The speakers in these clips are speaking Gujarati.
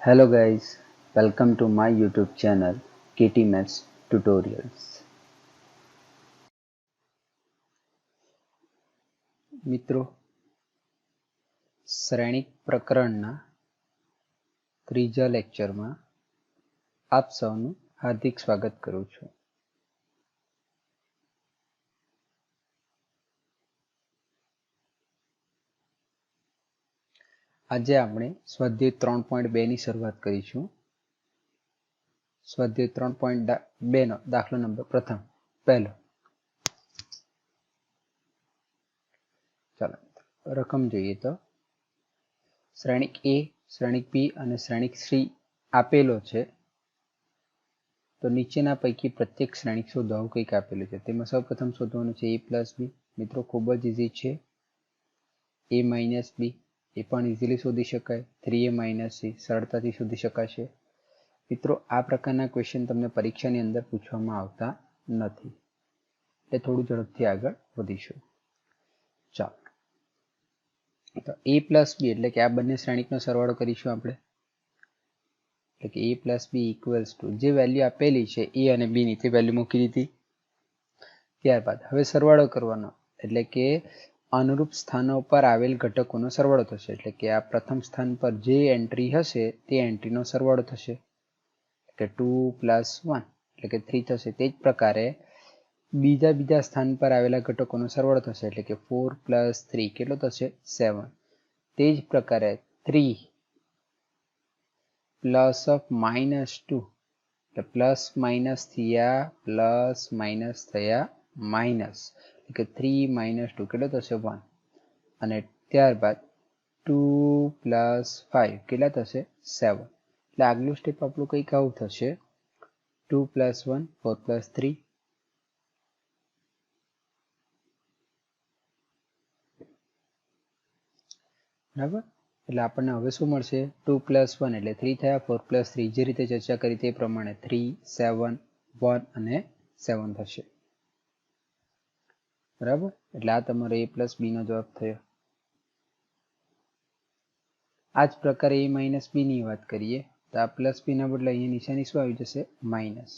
Hello guys, welcome to my YouTube channel KT Maths Tutorials. મિત્રો શ્રેણિક પ્રકરણના ત્રીજા લેક્ચરમાં આપ સૌનું હાર્દિક સ્વાગત કરું છું. આજે આપણે સ્વાધ્યાય 3.2 ની શરૂઆત કરીશું. સ્વાધ્યાય 3.2 નો દાખલો નંબર પહેલો. ચાલો રકમ જોઈએ તો શ્રેણિક A, શ્રેણિક B અને શ્રેણિક C આપેલો છે. તો નીચેના પૈકી પ્રત્યેક શ્રેણિક શોધવાનું કંઈક આપેલું છે. તેમાં સૌપ્રથમ શોધવાનું છે A પ્લસ B. મિત્રો ખૂબ જ ઇઝી છે. A માઇનસ B એ પણ ઇઝીલી શોધી શકાય. 3A માઇનસ C સરળતાથી શોધી શકાશે. મિત્રો આ પ્રકારના ક્વેશ્ચન તમને પરીક્ષાની અંદર પૂછવામાં આવતા નથી, એટલે થોડું ઝડપથી આગળ વધીશું. ચાલો, તો A પ્લસ B એટલે કે આ બંને શ્રેણિકનો સરવાળો કરીશું આપણે. એટલે કે A plus B equals to જે વેલ્યુ આપેલી છે A અને B ની તે વેલ્યુ મૂકી દીધી. ત્યારબાદ હવે સરવાળો કરવાનો, એટલે કે અનુરૂપ સ્થાનો પર આવેલ ઘટકોનો સરવાળો થશે. એટલે કે આ પ્રથમ સ્થાન પર જે એન્ટ્રી હશે તે એન્ટ્રીનો સરવાળો થશે. કે 2 પ્લસ 1 એટલે કે 3 થશે. તે જ પ્રકારે બીજા સ્થાન પર આવેલા ઘટકોનો સરવાળો થશે. એટલે કે 4 પ્લસ 3 કેટલો થશે? 7. તે જ પ્રકારે 3 પ્લસ ઓફ માઇનસ 2 એટલે પ્લસ માઇનસ થયા માઇનસ, એટલે કે 3 માઇનસ 2 કેટલો થશે? 1. અને ત્યારબાદ 2 પ્લસ 5 કેટલા થશે? 7. એટલે આગલું સ્ટેપ આપણું કંઈક આવું થશે. 2 પ્લસ 1 4 પ્લસ 3 બરાબર. એટલે આપણને હવે શું મળશે? 2 પ્લસ 1 એટલે 3 થયા, 4 પ્લસ 3 જે રીતે ચર્ચા કરી તે પ્રમાણે 3 7 1 અને 7 થશે. બરાબર. એટલે આ તમારો A પ્લસ B નો જવાબ થયો. આ જ પ્રકારે A માઇનસ B ની વાત કરીએ તો આ પ્લસ B ના બદલે અહીંયા નિશાની શું આવી જશે? માઇનસ.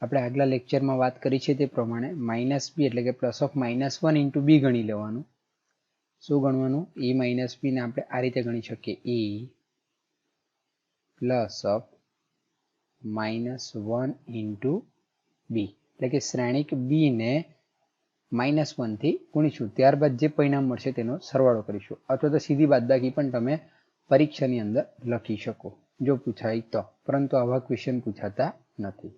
આપણે આગલા લેક્ચરમાં વાત કરી છે તે પ્રમાણે માઇનસ B એટલે કે plus of minus 1 into B ગણી લેવાનું. શું ગણવાનું? A માઇનસ B ને આપણે આ રીતે ગણી શકીએ. A plus of minus 1 into B એટલે કે શ્રેણિક B ને -1 થી ગુણીશું. ત્યારબાદ જે પરિણામ મળશે તેનો સરવાળો કરીશું. અથવા તો સીધી બાદબાકી પણ તમે પરીક્ષાની અંદર લખી શકો જો પૂછાય તો, પરંતુ આવા ક્વેશ્ચન પૂછાતા નથી.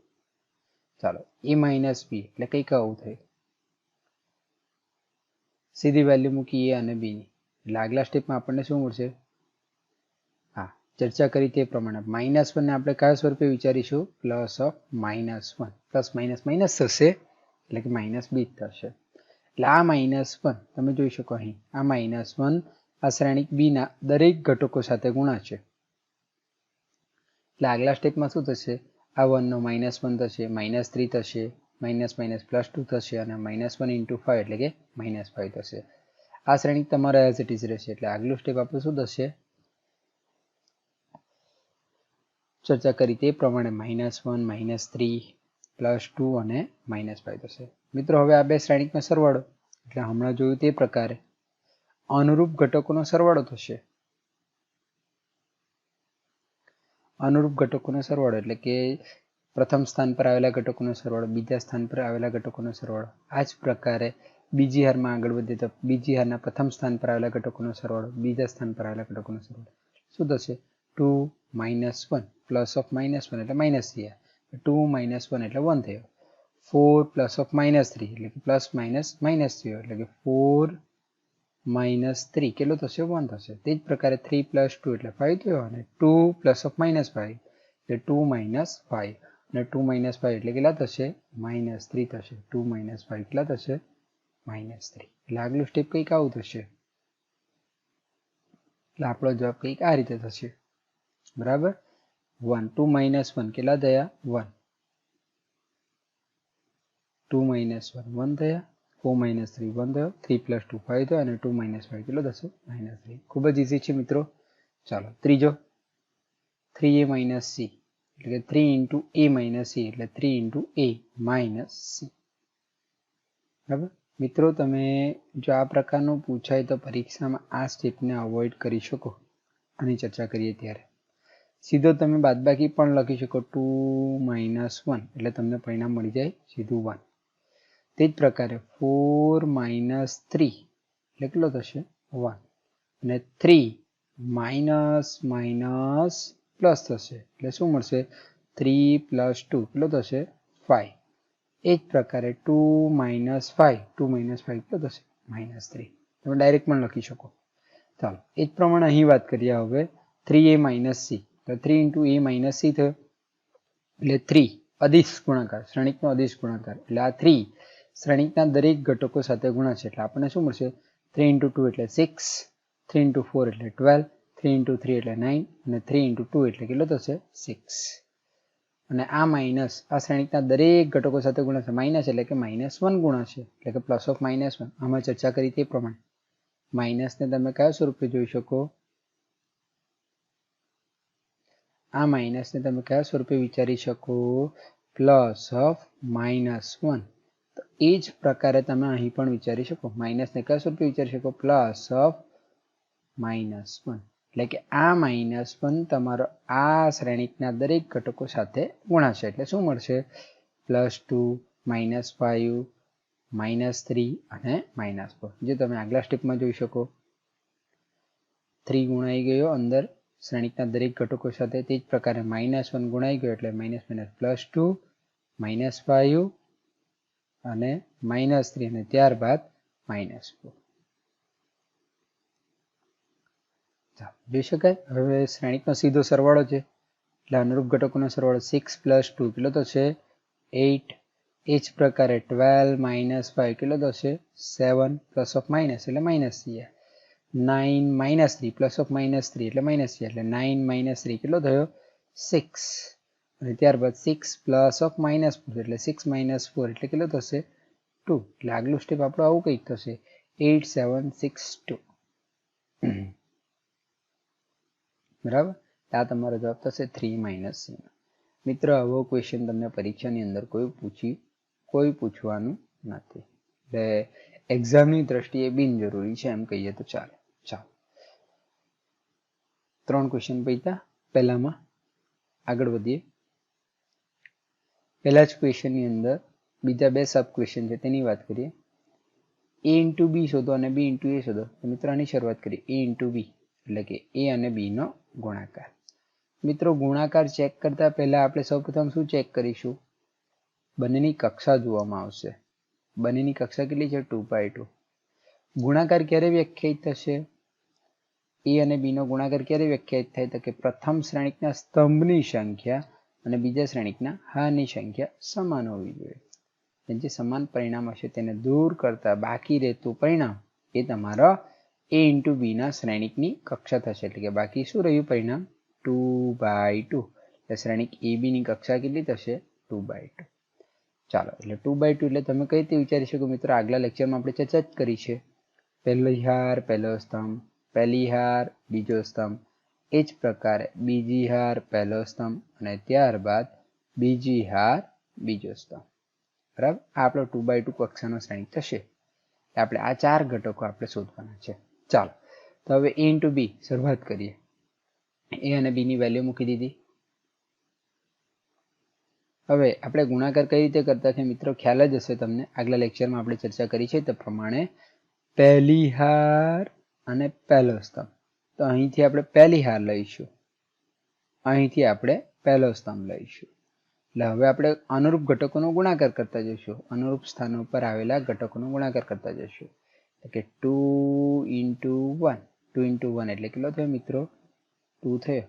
ચાલો, A માઇનસ B એટલે કંઈક આવું થાય. સીધી વેલ્યુ મૂકી A અને B ની, એટલે આગલા સ્ટેપમાં આપણને શું મળશે? હા, ચર્ચા કરી તે પ્રમાણે -1 ને આપણે કયા સ્વરૂપે વિચારીશું? Plus of -1. Plus minus minus થશે એટલે કે માઇનસ B થશે. એટલે આ -1 તમે જોઈ શકો અહીં, આ -1 આ શ્રેણિક B ના દરેક ઘટકો સાથે ગુણાશે. એટલે આગલા સ્ટેપમાં શું થશે? આ 1 નો -1 થશે, -3 થશે, માઇનસ માઇનસ પ્લસ 2 થશે અને -1 ઇન્ટુ 5 એટલે કે -5 થશે. આ શ્રેણિક તમારે એઝ ઇટ ઇઝ રહેશે. એટલે આગલું સ્ટેપ આપણું શું થશે? ચર્ચા કરી તે પ્રમાણે -1 -3 +2 અને -5 થશે. મિત્રો હવે આ બે શ્રેણિકનો સરવાળો, એટલે હમણાં જોયું તે પ્રકારે અનુરૂપ ઘટકોનો સરવાળો થશે. અનુરૂપ ઘટકોનો સરવાળો એટલે કે પ્રથમ સ્થાન પર આવેલા ઘટકોનો સરવાળો, બીજા સ્થાન પર આવેલા ઘટકોનો સરવાળો. આ જ પ્રકારે બીજી હારમાં આગળ વધીએ તો બીજી હારના પ્રથમ સ્થાન પર આવેલા ઘટકોનો સરવાળો, બીજા સ્થાન પર આવેલા ઘટકોનો સરવાળો. શું થશે? 2 -1 પ્લસ ઓફ -1 એટલે માઇનસ થયા, 2 -1 એટલે 1 થયો. 4 પ્લસ ઓફ -3 એટલે કે પ્લસ માઇનસ માઇનસ થયો, એટલે કે 4 -3 કેટલો થશે? 1 થશે. તે જ પ્રકારે 3 + 2 એટલે 5 થયો, અને 2 પ્લસ ઓફ -5 એટલે 2 - 5 અને 2 - 5 એટલે કેટલા થશે? -3 થશે. 2 - 5 કેટલા થશે? -3. એટલે આગલું સ્ટેપ કંઈક આવું થશે. એટલે આપણો જવાબ કંઈક આ રીતે થશે. બરાબર. 1 2 - 1 કેટલા થયા? 1. 2 - 1 1 થયા, 4 - 3 1 થયો, 3 + 2 5 થયો અને 2 - 5 કેટલો થશે? -3. ખૂબ જ ઇઝી છે મિત્રો. ચાલો ત્રીજો. 3a માઇનસ સી એટલે કે 3 ઇન્ટુ એ માઇનસ સી એટલે 3 ઇન્ટુ એ માઇનસ સી. બરાબર મિત્રો, તમે જો આ પ્રકારનું પૂછાય તો પરીક્ષામાં આ સ્ટેપને અવોઇડ કરી શકો. આની ચર્ચા કરીએ ત્યારે સીધો તમે બાદબાકી પણ લખી શકો 2 માઇનસ 1 એટલે તમને પરિણામ મળી જાય સીધું 1. તે જ પ્રકારે 4 માઇનસ 3 એટલે કેટલો થશે 1 અને 3 માઇનસ માઇનસ પ્લસ થશે એટલે શું મળશે 3 પ્લસ 2 કેટલો થશે 5. એ જ પ્રકારે 2 માઇનસ 5 કેટલો થશે -3. તમે ડાયરેક્ટ પણ લખી શકો. ચાલો એ જ પ્રમાણે અહીં વાત કરીએ હવે 3a માઇનસ સી તો 3 ઇન્ટુ એ માઇનસ સી થયો એટલે 3 અદિશ ગુણાકાર શ્રેણિકનો અદિશ ગુણાકાર એટલે આ 3 શ્રેણિકના દરેક ઘટકો સાથે ગુણાશે એટલે આપણને શું મળશે 3 ઇન્ટુ 2 એટલે 6, 3 ઇન્ટુ 4 એટલે 12, 3 ઇન્ટુ 3 એટલે 9 અને 3 ઇન્ટુ 2 એટલે કેટલો થશે 6. અને આ માઇનસ આ શ્રેણિકના દરેક ઘટકો સાથે ગુણાશે માઇનસ એટલે કે -1 ગુણાશે એટલે કે પ્લસ ઓફ -1. આમાં ચર્ચા કરી તે પ્રમાણે માઇનસને તમે કયા સ્વરૂપે જોઈ શકો આ માઇનસને તમે કયા સ્વરૂપે વિચારી શકો પ્લસ ઓફ -1. તો એ જ પ્રકારે તમે અહીં પણ વિચારી શકો માઇનસને કયા સ્વરૂપે વિચારી શકો પ્લસ ઓફ -1 એટલે કે આ -1 તમારો આ શ્રેણિકના દરેક ઘટકો સાથે ગુણાશે એટલે શું મળશે +2 -5 -3 અને -4. જે તમે આગલા સ્ટેપમાં જોઈ શકો 3 ગુણાઈ ગયો અંદર શ્રેણિકના દરેક ઘટકો સાથે. તે જ પ્રકારે -1 ગુણાઈ ગયો એટલે +2 -5 અને -3 અને ત્યારબાદ -4. જોઈ શકાય. હવે શ્રેણિકનો સીધો સરવાળો છે એટલે અનુરૂપ ઘટકોનો સરવાળો 6 + 2 કેટલો થશે 8. એ જ પ્રકારે 12 - 5 કેટલો થશે 7 પ્લસ ઓફ માઇનસ એટલે -3. 9 - 3 પ્લસ ઓફ -3 એટલે -3 એટલે 9 - 3 કેટલો થયો 6 અને ત્યારબાદ 6 પ્લસ ઓફ -4 એટલે 6 - 4 એટલે કેટલો થશે 2. એટલે આગલું સ્ટેપ આપણું આવું કંઈક થશે 8 7 6 2. બરાબર. આ તમારો જવાબ થશે 3 - c. મિત્રો આવો ક્વેશ્ચન તમને પરીક્ષાની અંદર કોઈ પૂછવાનું નથી એટલે એક્ઝામની દ્રષ્ટિએ બિનજરૂરી છે એમ કહીએ તો ચાલો. 3 ક્વેશ્ચન પૈતા પહેલામાં આગળ વધીએ. પહેલા જ ક્વેશ્ચનની અંદર બીજા 2 સબ ક્વેશ્ચન છે તેની વાત કરીએ. a ઇન્ટુ બી શોધો અને b ઇન્ટુ a શોધો. તો મિત્રો આની શરૂઆત કરીએ a ઇન્ટુ બી એટલે કે a અને b નો ગુણાકાર. મિત્રો ગુણાકાર ચેક કરતા પહેલા આપણે સૌપ્રથમ શું ચેક કરીશું બંનેની કક્ષા જોવામાં આવશે. બંનેની કક્ષા કેટલી છે 2/2. ગુણાકાર ક્યારે વ્યાખ્યાયિત થશે a અને b નો ગુણાકાર ક્યારે વ્યાખ્યાયિત થાય તો કે પ્રથમ શ્રેણિકના સ્તંભની સંખ્યા અને બીજા શ્રેણિકના હારની સંખ્યા સમાન હોવી જોઈએ. જે સમાન પરિણામ હશે તેને દૂર કરતા બાકી રહેતું પરિણામ એ તમારા a ઇન્ટુ b ના શ્રેણિકની કક્ષા થશે. એટલે કે બાકી શું રહ્યું પરિણામ 2/2. એટલે શ્રેણિક ab ની કક્ષા કેટલી થશે 2/2. ચાલો એટલે 2/2 એટલે તમે કઈ રીતે વિચારી શકો મિત્રો આગલા લેક્ચરમાં આપણે ચર્ચા જ કરી છે. પહેલી હાર પહેલો સ્તંભ, પહેલી હાર બીજો સ્તંભ, એ જ પ્રકારે બીજી હાર પહેલો સ્તંભ અને ત્યારબાદ બીજી હાર બીજો સ્તંભ. બરાબર. આ આપણો 2/2 કક્ષાનો શ્રેણિક થશે. આપણે આ 4 ઘટકો આપણે શોધવાના છે. ચાલો તો હવે a ઇન્ટુ b શરૂઆત કરીએ. a અને b ની વેલ્યુ મૂકી દીધી. હવે આપણે ગુણાકાર કઈ રીતે કરતા છે મિત્રો ખ્યાલ જ હશે તમને. આગલા લેક્ચરમાં આપણે ચર્ચા કરી છે તે પ્રમાણે પહેલી હાર અને પહેલો સ્તંભ. તો અહીંથી આપણે પહેલી હાર લઈશું, અહીંથી આપણે પહેલો સ્તંભ લઈશું. એટલે હવે આપણે અનુરૂપ ઘટકોનો ગુણાકાર કરતા જઈશું. અનુરૂપ સ્થાનો પર આવેલા ઘટકોનો ગુણાકાર કરતા જઈશું. એટલે કે 2 ઇન્ટુ 1 2 ઇન્ટુ 1 એટલે કેટલો થયો મિત્રો 2 થયો.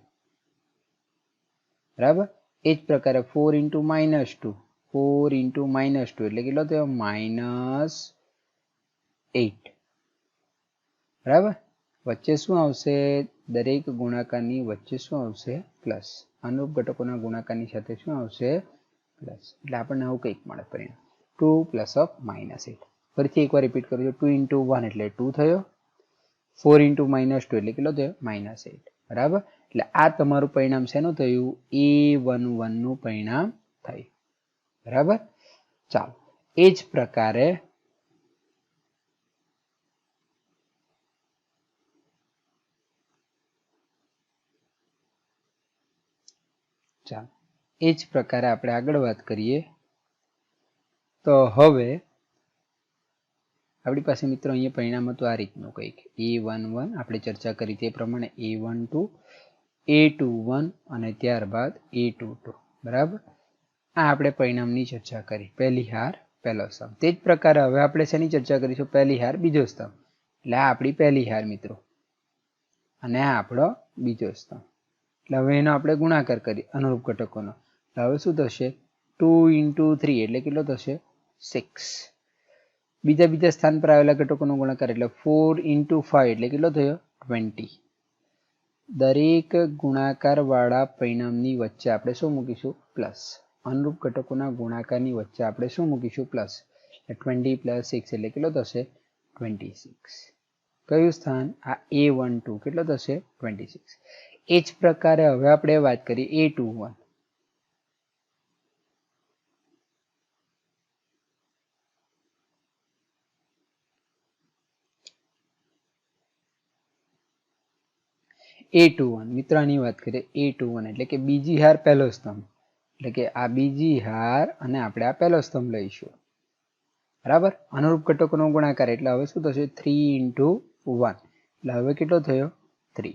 બરાબર. એ જ પ્રકારે 4 ઇન્ટુ -2 4 ઇન્ટુ -2 એટલે કેટલો થયો -8. બરાબર. વચ્ચે શું આવશે દરેક ગુણાકારની વચ્ચે શું આવશે પ્લસ. અનુરૂપ ઘટકોના ગુણાકારની સાથે શું આવશે પ્લસ. એટલે આપણને આવું કંઈક મળે પરિણામ 2 પ્લસ ઓફ -8. ફરીથી એકવાર રિપીટ કરું છું 2 ઇન્ટુ 1 એટલે 2 થયો, 4 ઇન્ટુ -2 એટલે કેટલો થયો -8. બરાબર. એટલે આ તમારું પરિણામ શેનું થયું? A11 નું પરિણામ થયું. બરાબર. ચાલો એ જ પ્રકારે આપણે આગળ વાત કરીએ. તો હવે આપણી પાસે મિત્રો અહીંયા પરિણામ હતું આ રીતનું કંઈક. A11 આપણે ચર્ચા કરી તે પ્રમાણે A12, A21 અને ત્યારબાદ A22. બરાબર. આ આપણે પરિણામની ચર્ચા કરી. પહેલી હાર પહેલો સ્તંભ. તે જ પ્રકારે હવે આપણે શેની ચર્ચા કરીશું? પહેલી હાર બીજો સ્તંભ. એટલે આ આપણી પહેલી હાર મિત્રો અને આ આપણો બીજો સ્તંભ. એટલે હવે એનો આપણે ગુણાકાર કરીએ અનુરૂપ ઘટકોનો. હવે શું થશે? 2 × 3 એટલે કેટલો થશે? 6. બીજા સ્થાન પર આવેલા ઘટકોનો ગુણાકાર એટલે 4 × 5 એટલે કેટલો થયો? 20. દરેક ગુણાકાર વાળા પરિણામની વચ્ચે આપણે શું મૂકીશું? પ્લસ. અનુરૂપ ઘટકોના ગુણાકારની વચ્ચે આપણે શું મૂકીશું? પ્લસ. 20 + 6 એટલે કેટલો થશે? 26. કયું સ્થાન? આ A12 કેટલો થશે? 26. એ જ પ્રકારે હવે આપણે વાત કરીએ A21. મિત્રો આની વાત કરીએ. A21 એટલે કે બીજી હાર પહેલો સ્તંભ. એટલે કે આ બીજી હાર અને આપણે આ પહેલો સ્તંભ લઈશું. બરાબર. અનુરૂપ ઘટકોનો ગુણાકાર એટલે હવે શું થશે? 3 × 1 એટલે હવે કેટલો થયો? 3.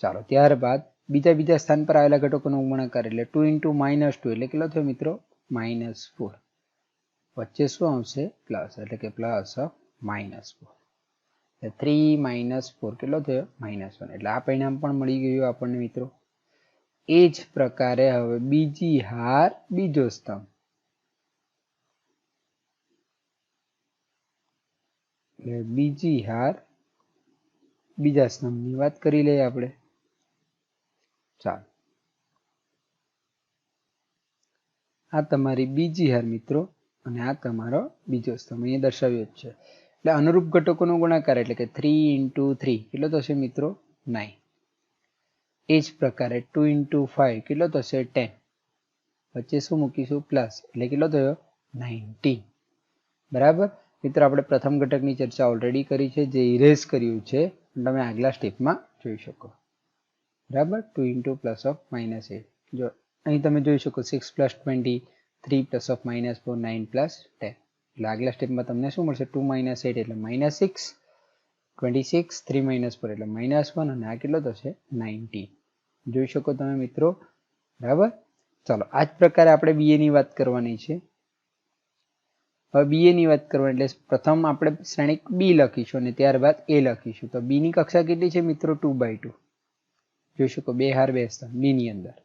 ચાલો ત્યારબાદ બીજા સ્થાન પર આવેલા ઘટકોનો ગુણાકાર એટલે 2 × -2 એટલે કેટલો થયો મિત્રો? -4. વચ્ચે શું આવશે? પ્લસ. એટલે કે +(-4). 3 - 4 કેટલો થયો? -1. એટલે આ પરિણામ પણ મળી ગયું આપણને મિત્રો. એ જ પ્રકારે હવે બીજી હાર બીજો સ્તંભ. એટલે બીજી હાર બીજા સ્તંભની વાત કરી લઈએ આપણે. ચાલો આ તમારી બીજી હાર મિત્રો અને આ તમારો બીજો સ્તંભ અહીંયા દર્શાવ્યો જ છે. એટલે અનુરૂપ ઘટકોનો ગુણાકાર એટલે કે 3 × 3 કેટલો થશે મિત્રો? 9. એ જ પ્રકારે 2 × 5 કેટલો થશે? 10. વચ્ચે શું મૂકીશું? પ્લસ. એટલે કેટલો થયો? 19. બરાબર. મિત્રો આપણે પ્રથમ ઘટકની ચર્ચા ઓલરેડી કરી છે, જે ઇરેઝ કર્યું છે. તમે આગલા સ્ટેપમાં જોઈ શકો. બરાબર. 2 × +(-8). જો અહીં તમે જોઈ શકો 6 + 20, 3 + (-4), 9 + 10. એટલે આગલા સ્ટેપમાં તમને શું મળશે? 2 - 8 એટલે -6, 26, 3 - 4 એટલે -1 અને આ કેટલો થશે? 19. જોઈ શકો તમે મિત્રો. બરાબર. ચાલો આ જ પ્રકારે આપણે BA ની વાત કરવાની છે. હવે BA ની વાત કરવાની એટલે પ્રથમ આપણે શ્રેણિક B લખીશું અને ત્યારબાદ A લખીશું. તો B ની કક્ષા કેટલી છે મિત્રો? 2/2. જોઈ શકો 2 હાર 2 સ્તંભ B ની અંદર.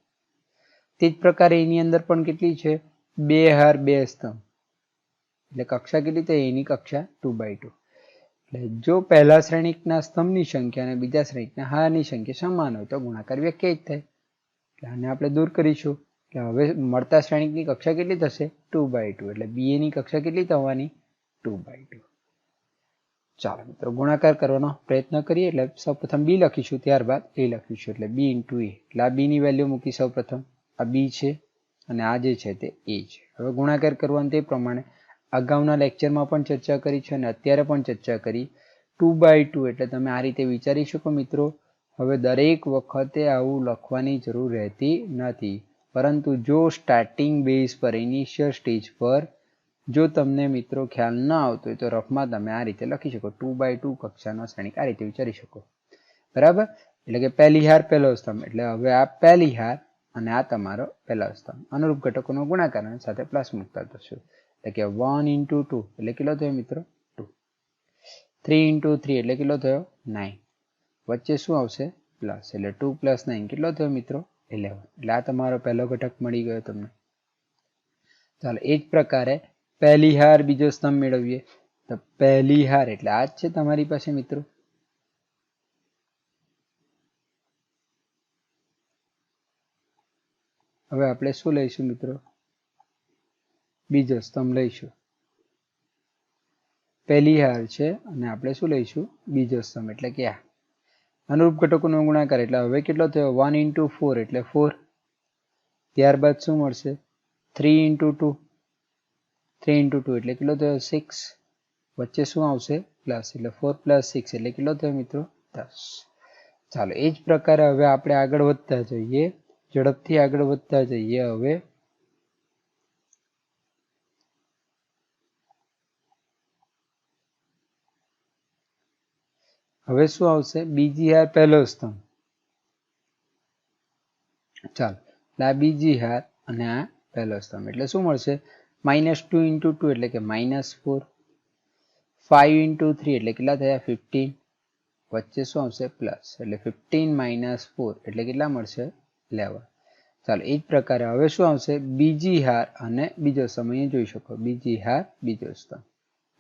તે જ પ્રકારે એની અંદર પણ કેટલી છે? 2 હાર 2 સ્તંભ. એટલે કક્ષા કેટલી થઈ? એની કક્ષા 2/2. એટલે જો પહેલા શ્રેણિકના સ્તંભની સંખ્યા અને બીજા શ્રેણિકના હારની સંખ્યા સમાન હોય તો ગુણાકાર વ્યાખ્યાયિત થાય. એટલે આને આપણે દૂર કરીશું. એટલે હવે મળતા શ્રેણિકની કક્ષા કેટલી થશે? 2/2. એટલે BA ની કક્ષા કેટલી થવાની? 2/2. ચાલો મિત્રો ગુણાકાર કરવાનો પ્રયત્ન કરીએ. એટલે સૌપ્રથમ B લખીશું, ત્યારબાદ A લખીશું. એટલે B × A. એટલે આ B ની વેલ્યુ મૂકી સૌપ્રથમ. આ B છે અને આ જે છે તે A છે. હવે ગુણાકાર કરવાનું તે પ્રમાણે અગાઉના લેક્ચરમાં પણ ચર્ચા કરી છે અને અત્યારે પણ ચર્ચા કરી. 2/2 એટલે તમે આ રીતે વિચારી શકો મિત્રો. હવે દરેક વખતે આવું લખવાની જરૂર રહેતી નથી, પરંતુ જો સ્ટાર્ટિંગ બેઝ પર ઇનિશિયલ સ્ટેજ પર જો તમને મિત્રો ખ્યાલ ન આવતો હોય તો રફમાં તમે આ રીતે લખી શકો. 2/2 કક્ષાનો શ્રેણિક આ રીતે વિચારી શકો. બરાબર. એટલે કે પહેલી હાર પહેલો સ્તંભ. એટલે હવે આ પહેલી હાર અને આ તમારો પહેલો સ્તંભ. અનુરૂપ ઘટકોનો ગુણાકાર અને સાથે પ્લસ મૂકતા જશો. એટલે કે 1 × 2 એટલે કેટલો થયો મિત્રો? 2. 3 × 3 એટલે કેટલો થયો? 9. વચ્ચે શું આવશે? પ્લસ. એટલે 2 + 9 કેટલો થયો મિત્રો? 11. એટલે આ તમારો પહેલો ઘટક મળી ગયો તમને. ચાલો એ જ પ્રકારે પહેલી હાર બીજો સ્તંભ મેળવીએ. તો પહેલી હાર એટલે આ જ છે તમારી પાસે મિત્રો. હવે આપણે શું લઈશું મિત્રો? બીજો સ્તંભ લઈશું. પહેલી હાર છે અને આપણે શું લઈશું? બીજો સ્તંભ એટલે કે આ. અનુરૂપ ઘટકોનો ગુણાકાર એટલે હવે કેટલો થયો 1 × 4 એટલે 4. ત્યારબાદ શું મળશે 3 × 2 3 × 2 એટલે કેટલો થયો 6. વચ્ચે શું આવશે પ્લસ એટલે 4 + 6 એટલે કેટલો થયો મિત્રો 10. ચાલો એ જ પ્રકારે હવે આપણે આગળ વધતા જઈએ, ઝડપથી આગળ વધતા જઈએ. હવે શું આવશે બીજી હાર પહેલો સ્તંભ. ચાલો આ બીજી હાર અને આ પહેલો સ્તંભ એટલે શું મળશે -2 × 2 એટલે કે -4. 5 × 3 એટલે કેટલા થયા 15. વચ્ચે શું આવશે પ્લસ એટલે 15 - 4 એટલે કેટલા મળશે 11. ચાલો એ જ પ્રકારે હવે શું આવશે બીજી હાર અને બીજો સ્તંભ. અહીંયા જોઈ શકો બીજી હાર બીજો સ્તંભ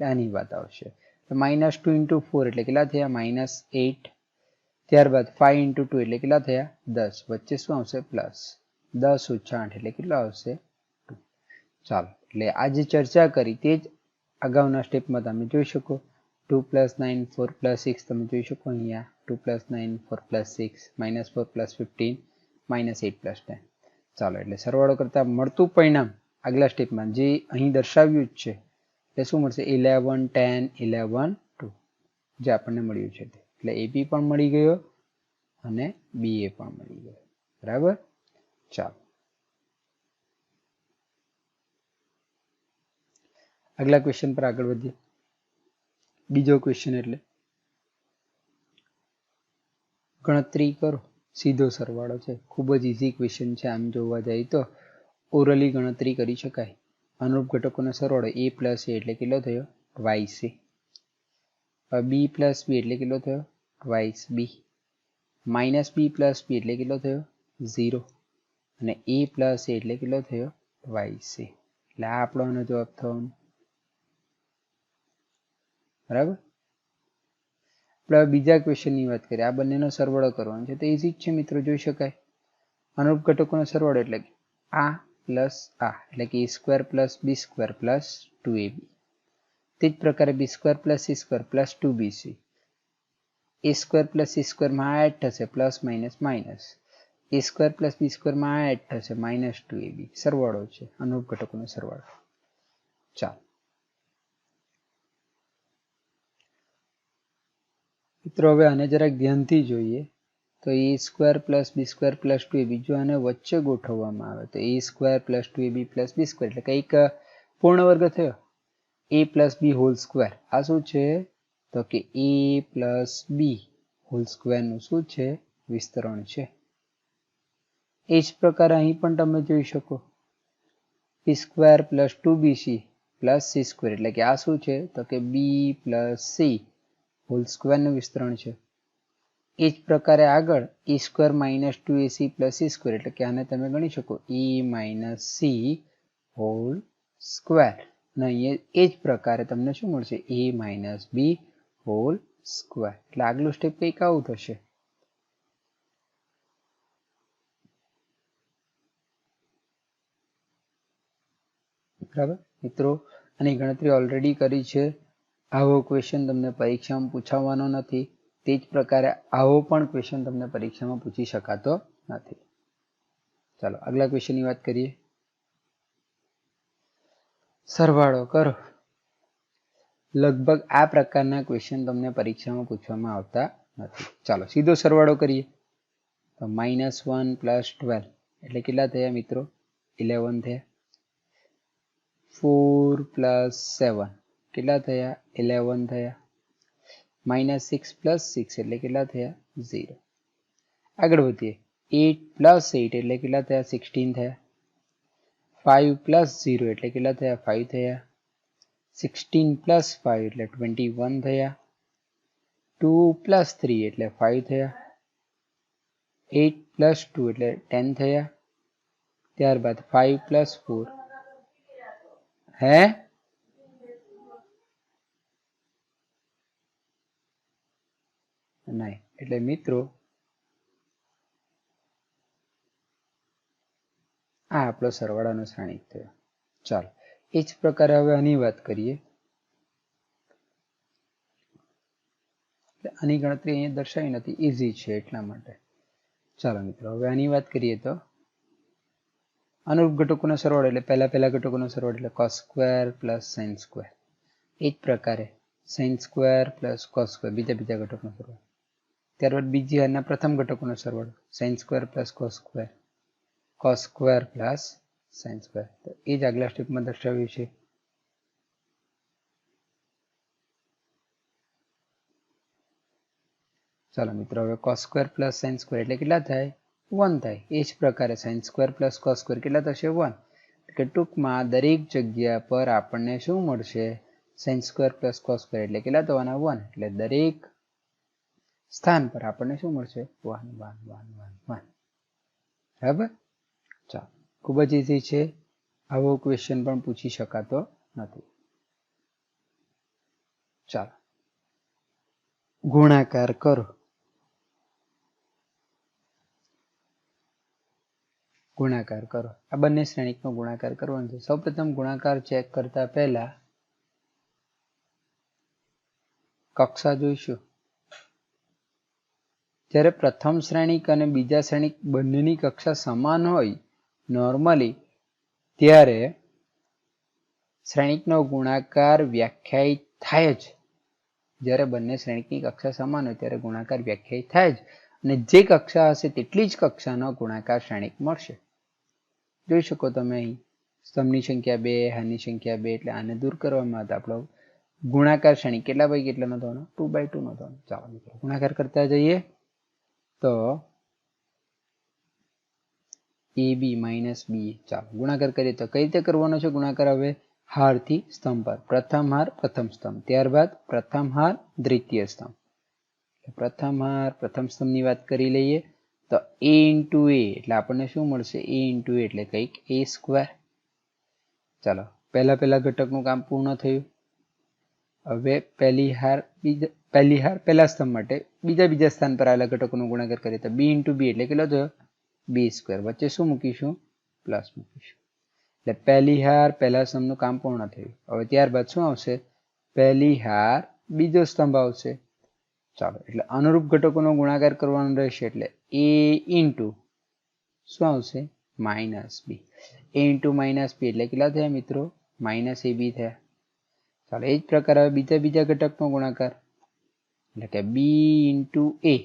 આની વાત આવશે. -2 × 4 એટલે કેટલા થયા -8. ત્યારબાદ 5 × 2 એટલે કેટલા થયા 10. વચ્ચે શું આવશે પ્લસ 10 - 8 એટલે કેટલા આવશે 2. ચાલો એટલે આ જે ચર્ચા કરી તે જ અગાઉના સ્ટેપમાં તમે જોઈ શકો. 2 + 9 4 + 6 તમે જોઈ શકો અહીંયા 2 + 9 4 + 6 -4 + 15 -8 + 10. ચાલો એટલે સરવાળો કરતા મળતું પરિણામ આગલા સ્ટેપમાં જે અહીં દર્શાવ્યું જ છે એટલે શું મળશે 11 10 11 2 જે આપણને મળ્યું છે તે. એટલે AB પણ મળી ગયો અને BA પણ મળી ગયો. બરાબર. ચાલો આગલા ક્વેશ્ચન પર આગળ વધીએ. બીજો ક્વેશ્ચન એટલે ગણતરી કરો સીધો સરવાળો છે. ખૂબ જ ઇઝી ક્વેશ્ચન છે. આમ જોવા જાય તો ઓરલી ગણતરી કરી શકાય. અનુરૂપ ઘટકોનો સરવાળો A + A એટલે કેટલો થયો 2AC. B + B એટલે કેટલો થયો 2B. -B + B એટલે કેટલો થયો 0 અને A + A એટલે કેટલો થયો 2C. એટલે આ આપણો આનો જવાબ થવાનો. બરાબર. આપણે બીજા ક્વેશ્ચનની વાત કરીએ. આ બંનેનો સરવાળો કરવાનો છે તો ઇઝી જ છે મિત્રો, જોઈ શકાય. અનુરૂપ ઘટકોનો સરવાળો એટલે આ પ્લસ આ એટલે કે A² + B² + 2AB. તે જ પ્રકારે B² + C² + 2BC. A² + C² માં આ એડ થશે plus minus minus. A² + B² માં આ એડ થશે -2AB. સરવાળો છે અનુરૂપ ઘટકોનો સરવાળો. ચાલો મિત્રો હવે આને જરાક ધ્યાનથી જોઈએ તો A² + B² + 2AB જો આને વચ્ચે ગોઠવવામાં આવે તો A² + 2AB + B² એટલે કંઈક પૂર્ણ વર્ગ થયો. A + B² આ શું છે તો કે A + B² નું શું છે વિસ્તરણ છે. એ જ પ્રકારે અહીં પણ તમે જોઈ શકો B² + 2BC + C² એટલે કે આ શું છે તો કે B + C² નું વિસ્તરણ છે. એ જ પ્રકારે આગળ A² - 2AC + C² એટલે કે આને તમે ગણી શકો A - C² અને અહીંયા એ જ પ્રકારે તમને શું મળશે A - B² એટલે આગલું સ્ટેપ કંઈક આવું થશે. બરાબર મિત્રો, આની ગણતરી ઓલરેડી કરી છે. આવો ક્વેશ્ચન તમને પરીક્ષામાં પૂછાવાનો નથી. તે જ પ્રકારે આવો પણ ક્વેશ્ચન તમને પરીક્ષામાં પૂછી શકાતો નથી. ચાલો આગલા ક્વેશ્ચનની વાત કરીએ. સરવાળો કરો. લગભગ આ પ્રકારના ક્વેશ્ચન તમને પરીક્ષામાં પૂછવામાં આવતા નથી. ચાલો સીધો સરવાળો કરીએ તો -1 + 12 એટલે કેટલા થયા મિત્રો 11 થયા. 4 + 7 કેટલા થયા 11 થયા. -6 + 6 એટલે કેટલા થયા 0. આગળ વધીએ 8 + 8 એટલે કેટલા થયા 16 થયા. 5 + 0 એટલે કેટલા થયા 5 થયા. 16 + 5 એટલે 21 થયા. 2 + 3 એટલે 5 થયા. 8 + 2 એટલે 10 થયા. ત્યારબાદ 5 + 4 હે નહીં એટલે મિત્રો આ આપણો સરવાળાનો શ્રેણિક થયો. ચાલો એ જ પ્રકારે હવે આની વાત કરીએ. આની ગણતરી અહીંયા દર્શાવી નથી, ઇઝી છે એટલા માટે. ચાલો મિત્રો હવે આની વાત કરીએ તો અનુરૂપ ઘટકોનો સરવાળો એટલે પહેલા ઘટકોનો સરવાળો એટલે cos square plus sin square. એ જ પ્રકારે sin square plus cos square બીજા ઘટકોનો સરવાળો. ત્યારબાદ બીજી હારના પ્રથમ ઘટકોનો સરવાળો sin square plus cos square plus sin square. તો એ જ આગલા સ્ટેપમાં દર્શાવ્યું છે. ચાલો મિત્રો હવે cos square plus sin square એટલે કેટલા થાય? 1 થાય. એ જ પ્રકારે sin square plus cos square કેટલા થશે? 1. કે ટૂંકમાં દરેક જગ્યા પર આપણને શું મળશે? sin square plus cos square એટલે કેટલા થવાના? 1. એટલે દરેક સ્થાન પર આપણને શું મળશે? 1 1 1 1 1. બરાબર. ચાલો ખૂબ જ ઇઝી છે. આવો ક્વેશ્ચન પણ પૂછી શકાતો નથી. ચાલો ગુણાકાર કરો. ગુણાકાર કરો. આ બંને શ્રેણિકનો ગુણાકાર કરવાનો છે. સૌપ્રથમ ગુણાકાર ચેક કરતા પહેલા કક્ષા જોઈશું. જ્યારે પ્રથમ શ્રેણિક અને બીજા શ્રેણિક બંનેની કક્ષા સમાન હોય નોર્મલી, ત્યારે શ્રેણિકનો ગુણાકાર વ્યાખ્યાયિત થાય જ. જ્યારે બંને શ્રેણિકની કક્ષા સમાન હોય ત્યારે ગુણાકાર વ્યાખ્યાયિત થાય જ. અને જે કક્ષા હશે તેટલી જ કક્ષાનો ગુણાકાર શ્રેણિક મળશે. જોઈ શકો તમે અહીં સ્તંભની સંખ્યા 2, હારની સંખ્યા 2, એટલે આને દૂર કરવામાં આવે આપણો ગુણાકાર શ્રેણિક કેટલા બાય કેટલાનો થવાનો? 2/2 નો થવાનો. ચાલો મિત્રો ગુણાકાર કરતા જઈએ. તો AB માઇનસ BA. ચાલો ગુણાકાર કરીએ તો કઈ રીતે કરવાનો છે ગુણાકાર? હવે હારથી સ્તંભ પર. પ્રથમ હાર પ્રથમ સ્તંભ, ત્યારબાદ પ્રથમ હાર દ્વિતીય સ્તંભ. પ્રથમ હાર પ્રથમ સ્તંભની વાત કરી લઈએ તો A into A એટલે આપણને શું મળશે? A into A એટલે કંઈક A સ્ક્વેર. ચાલો પહેલા ઘટકનું કામ પૂર્ણ થયું. હવે પહેલી હાર પહેલા સ્તંભ માટે બીજા સ્થાન પર આવેલા ઘટકોનો ગુણાકાર કરીએ તો B into B એટલે કેટલો થયો? B square. વચ્ચે શું મૂકીશું? પ્લસ મૂકીશું. એટલે પહેલી હાર પહેલા સ્તંભનું કામ પૂર્ણ થયું. હવે ત્યારબાદ શું આવશે? પહેલી હાર બીજો સ્તંભ આવશે. ચાલો એટલે અનુરૂપ ઘટકોનો ગુણાકાર કરવાનો રહેશે. એટલે A into શું આવશે? Minus B. A into minus B એટલે કેટલા થયા મિત્રો? માઇનસ AB થયા. ચાલો એ જ પ્રકાર હવે બીજા ઘટકનો ગુણાકાર એટલે કે B into A.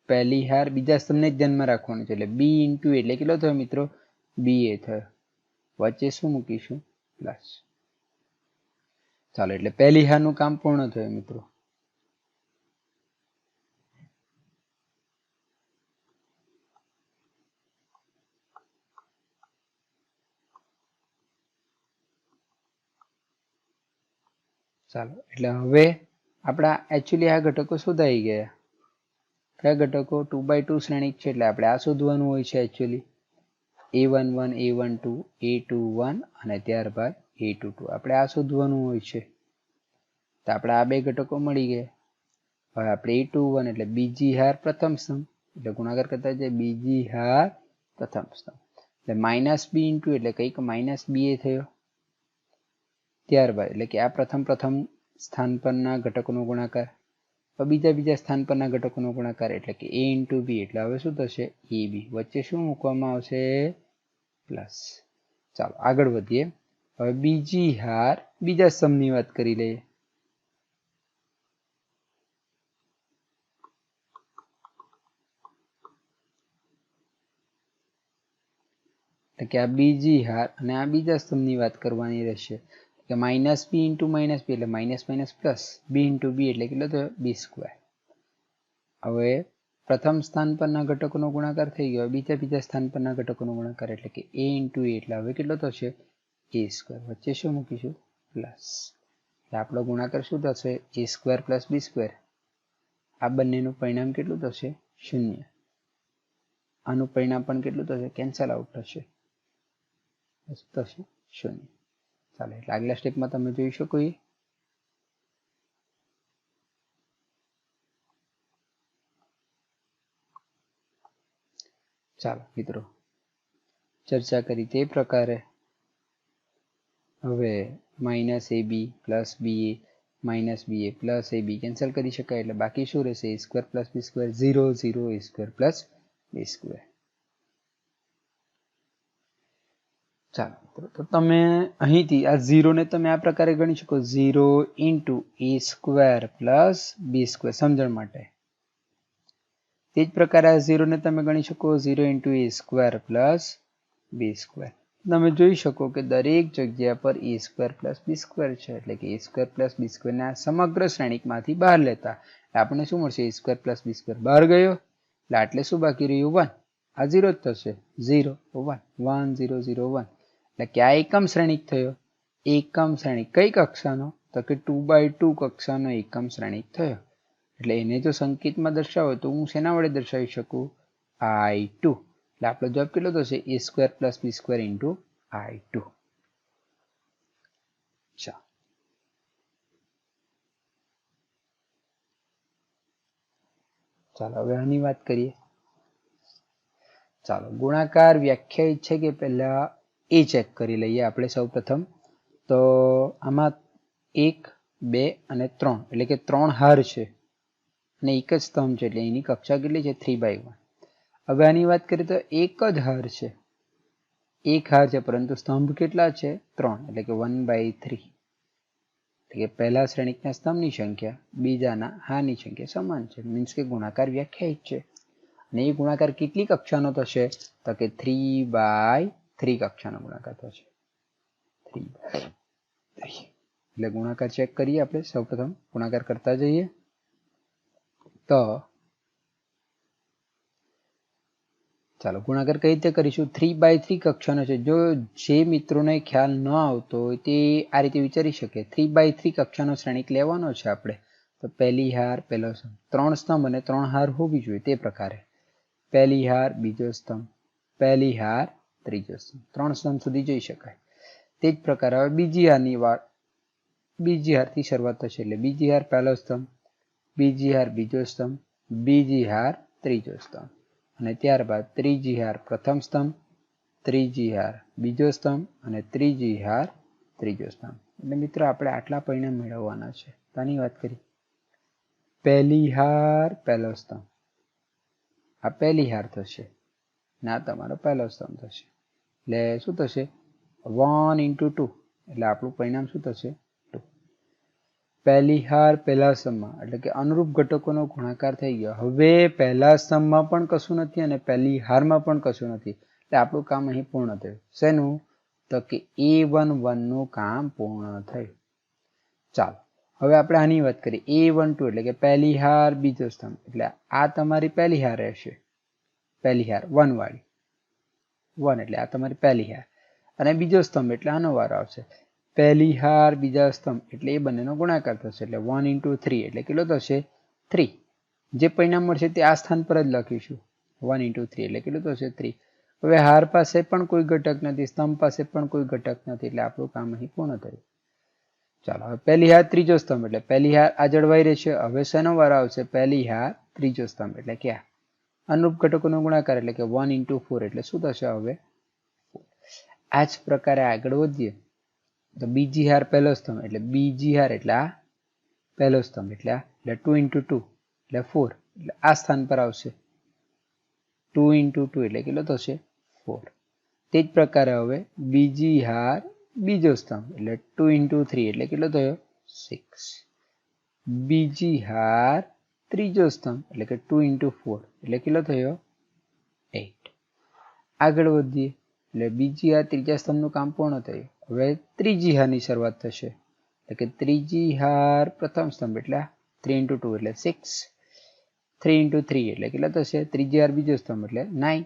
પહેલી હાર બીજા સ્તંભને જ ધ્યાનમાં રાખવાનું છે. એટલે B into A એટલે કેટલો થયો મિત્રો? BA થયો. વચ્ચે શું મૂકીશું? પ્લસ. ચાલો એટલે પહેલી હારનું કામ પૂર્ણ થયું મિત્રો. ચાલો એટલે હવે આપણા એકચ્યુઅલી આ ઘટકો શોધાઈ ગયા. કયા ઘટકો? 2/2 શ્રેણિક છે એટલે આપણે આ શોધવાનું હોય છે એકચ્યુઅલી. A11, A12, A21 અને ત્યારબાદ A22 આપણે આ શોધવાનું હોય છે. તો આપણે આ બે ઘટકો મળી ગયા. હવે આપણે A21 એટલે બીજી હાર પ્રથમ સ્તંભ એટલે ગુણાકાર કરતા જાય બીજી હાર પ્રથમ સ્તંભ. એટલે માઇનસ B into એટલે કંઈક માઇનસ BA થયો. ત્યારબાદ એટલે કે આ પ્રથમ સ્થાન પરના ઘટકોનો ગુણાકાર. બીજા સ્થાન પરના ઘટકોનો ગુણાકાર એટલે કે A into B એટલે હવે શું થશે? AB. વચ્ચે શું મૂકવામાં આવશે? પ્લસ. ચાલો આગળ વધીએ. હવે બીજી હાર બીજા સ્તંભની વાત કરી લઈએ. એટલે કે આ બીજી હાર અને આ બીજા સ્તંભની વાત કરવાની રહેશે. કે minus B into minus B એટલે minus plus. B into B એટલે કેટલો થયો? B square. હવે પ્રથમ સ્થાન પરના ઘટકોનો ગુણાકાર થઈ ગયો. બીજા સ્થાન પરના ઘટકોનો ગુણાકાર એટલે કે A into A એટલે હવે કેટલો થશે? A square. વચ્ચે શું મૂકીશું? પ્લસ. એટલે આપણો ગુણાકાર શું થશે? A square plus B square. આ બંનેનું પરિણામ કેટલું થશે? 0. આનું પરિણામ પણ કેટલું થશે? કેન્સલ આઉટ થશે. થશે 0. ચાલો એટલે આગલા સ્ટેપમાં તમે જોઈ શકો. ચાલો મિત્રો ચર્ચા કરી તે પ્રકારે હવે minus AB plus BA minus B A plus A B cancel કરી શકાય એટલે બાકી શું રહેશે A square plus B square 0 0 A square plus B square. ચાલો તો તમે અહીંથી આ 0 ને તમે આ પ્રકારે ગણી શકો 0 ઇન્ટુ એ સ્ક્વેર પ્લસ બી સ્ક્વેર સમજણ માટે. તે જ પ્રકારે આ 0 ને તમે ગણી શકો 0 ઇન્ટુ એ સ્ક્વેર પ્લસ બી સ્ક્વેર. તમે જોઈ શકો કે દરેક જગ્યા પર એ સ્ક્વેર પ્લસ બી સ્ક્વેર છે એટલે કે એ સ્ક્વેર પ્લસ બી સ્ક્વેરના સમગ્ર શ્રેણિકમાંથી બહાર લેતા આપણને શું મળશે એ સ્ક્વેર પ્લસ બી સ્ક્વેર બહાર ગયો એટલે આટલે શું બાકી રહ્યું 1. આ 0 જ થશે 0 1 1 0 0 1 એટલે કે આ એકમ શ્રેણિક થયો. એકમ શ્રેણિક કઈ કક્ષાનો તો કે 2x2 કક્ષાનો એકમ શ્રેણિક થયો. એટલે એને જો સંકેતમાં દર્શાવો તો હું શેના વડે દર્શાવી શકું I2 એટલે આપણો જવાબ કેટલો થશે a square plus B square into I2. ચાલો હવે આની વાત કરીએ. ચાલો ગુણાકાર વ્યાખ્યાયિત છે કે પહેલા એ ચેક કરી લઈએ આપણે સૌ પ્રથમ. તો આમાં 1 2 અને 3 એટલે કે 3 હાર છે અને એક જ સ્તંભ છે એટલે એની કક્ષા કેટલી છે 3/1. હવે આની વાત કરીએ તો એક જ હાર છે, એક હાર છે પરંતુ સ્તંભ કેટલા છે 3 એટલે કે 1/3. એટલે કે પહેલા શ્રેણિકના સ્તંભની સંખ્યા બીજાના હારની સંખ્યા સમાન છે મીન્સ કે ગુણાકાર વ્યાખ્યાયિત છે. અને એ ગુણાકાર કેટલી કક્ષાનો થશે તો કે 3/3 કક્ષાનો ગુણાકાર થશે 3/3. એટલે ગુણાકાર ચેક કરીએ આપણે સૌપ્રથમ ગુણાકાર કરતા જઈએ. તો ચાલો ગુણાકાર કઈ રીતે કરીશું 3/3 કક્ષાનો છે. જો જે મિત્રોને ખ્યાલ ન આવતો હોય તે આ રીતે વિચારી શકે 3/3 કક્ષાનો શ્રેણિક લેવાનો છે આપણે. તો પહેલી હાર પહેલો સ્તંભ 3 સ્તંભ અને 3 હાર હોવી જોઈએ તે પ્રકારે પહેલી હાર બીજો સ્તંભ પહેલી હાર ત્રીજો સ્તંભ 3 સ્તંભ સુધી જઈ શકાય. તે જ પ્રકારે હવે બીજી હારની વાત બીજી હારથી શરૂઆત થશે એટલે બીજી હાર પહેલો સ્તંભ બીજી હાર બીજો સ્તંભ બીજી હાર ત્રીજો સ્તંભ અને ત્યારબાદ ત્રીજી હાર પ્રથમ સ્તંભ ત્રીજી હાર બીજો સ્તંભ અને ત્રીજી હાર ત્રીજો સ્તંભ. એટલે મિત્રો આપણે આટલા પરિણામ મેળવવાના છે. આની વાત કરી પહેલી હાર પહેલો સ્તંભ આ પહેલી હાર થશે ને આ તમારો પહેલો સ્તંભ થશે એટલે શું થશે 1 × 2 એટલે આપણું પરિણામ શું થશે 2. પહેલી હાર પહેલા સ્તંભમાં એટલે કે અનુરૂપ ઘટકોનો ગુણાકાર થઈ ગયો. હવે પહેલા સ્તંભમાં પણ કશું નથી અને પહેલી હારમાં પણ કશું નથી એટલે આપણું કામ અહીં પૂર્ણ થયું. શેનું તો કે A11 નું કામ પૂર્ણ થયું. ચાલો હવે આપણે આની વાત કરીએ A12 એટલે કે પહેલી હાર બીજો સ્તંભ એટલે આ તમારી પહેલી હાર રહેશે પહેલી હાર 1 વાળી 1 એટલે આ તમારી પહેલી હાર અને બીજો સ્તંભ એટલે આનો વારો આવશે પહેલી હાર બીજા સ્તંભ એટલે એ બંનેનો ગુણાકાર થશે એટલે 1 × 3 એટલે કેટલો થશે 3. જે પરિણામ મળશે તે આ સ્થાન પર જ લખીશું 1 × 3 એટલે કેટલું થશે 3. હવે હાર પાસે પણ કોઈ ઘટક નથી સ્તંભ પાસે પણ કોઈ ઘટક નથી એટલે આપણું કામ અહીં પૂર્ણ થયું. ચાલો હવે પહેલી હાર ત્રીજો સ્તંભ એટલે પહેલી હાર આ જળવાઈ રહેશે. હવે શેનો વારો આવશે પહેલી હાર ત્રીજો સ્તંભ એટલે કે અનુરૂપ ઘટકોનો ગુણાકાર એટલે કે 1 × 4 એટલે શું થશે હવે 4. આ જ પ્રકારે આગળ વધીએ તો બીજી હાર પહેલો સ્તંભ એટલે બીજી હાર એટલે આ પહેલો સ્તંભ એટલે આ એટલે 2 × 2 એટલે 4 એટલે આ સ્થાન પર આવશે 2 × 2 એટલે કેટલો થશે 4. તે જ પ્રકારે હવે બીજી હાર બીજો સ્તંભ એટલે 2 × 3 એટલે કેટલો થયો 6. બીજી હાર ત્રીજો સ્તંભ એટલે કે 2 × 4 એટલે કેટલો થયો 8. આગળ વધીએ એટલે બીજી હાર ત્રીજા સ્તંભનું કામ પૂર્ણ થયું. હવે ત્રીજી હારની શરૂઆત થશે એટલે કે ત્રીજી હાર પ્રથમ સ્તંભ એટલે 3 × 2 એટલે 6 3 × 3 એટલે કેટલા થશે ત્રીજી હાર બીજો સ્તંભ એટલે 9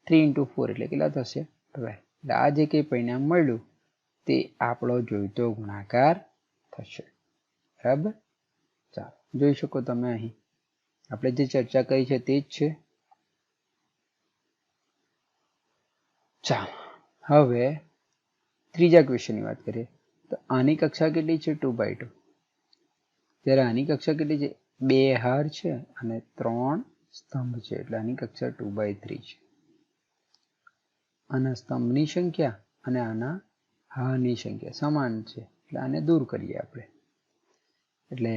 3 × 4 એટલે કેટલા થશે 12. એટલે આ જે કંઈ પરિણામ મળ્યું તે આપણો જોઈતો ગુણાકાર થશે. બરાબર. ચાલો જોઈ શકો તમે અહીં આપણે જે ચર્ચા કરી છે તે જ છે. ચાલો હવે ત્રીજા ક્વેશ્ચનની વાત કરીએ તો આની કક્ષા કેટલી છે 2/2 ત્યારે આની કક્ષા કેટલી છે 2 હાર છે અને 3 સ્તંભ છે એટલે આની કક્ષા 2/3 છે. આના સ્તંભની સંખ્યા અને આના હારની સંખ્યા સમાન છે એટલે આને દૂર કરીએ આપણે. એટલે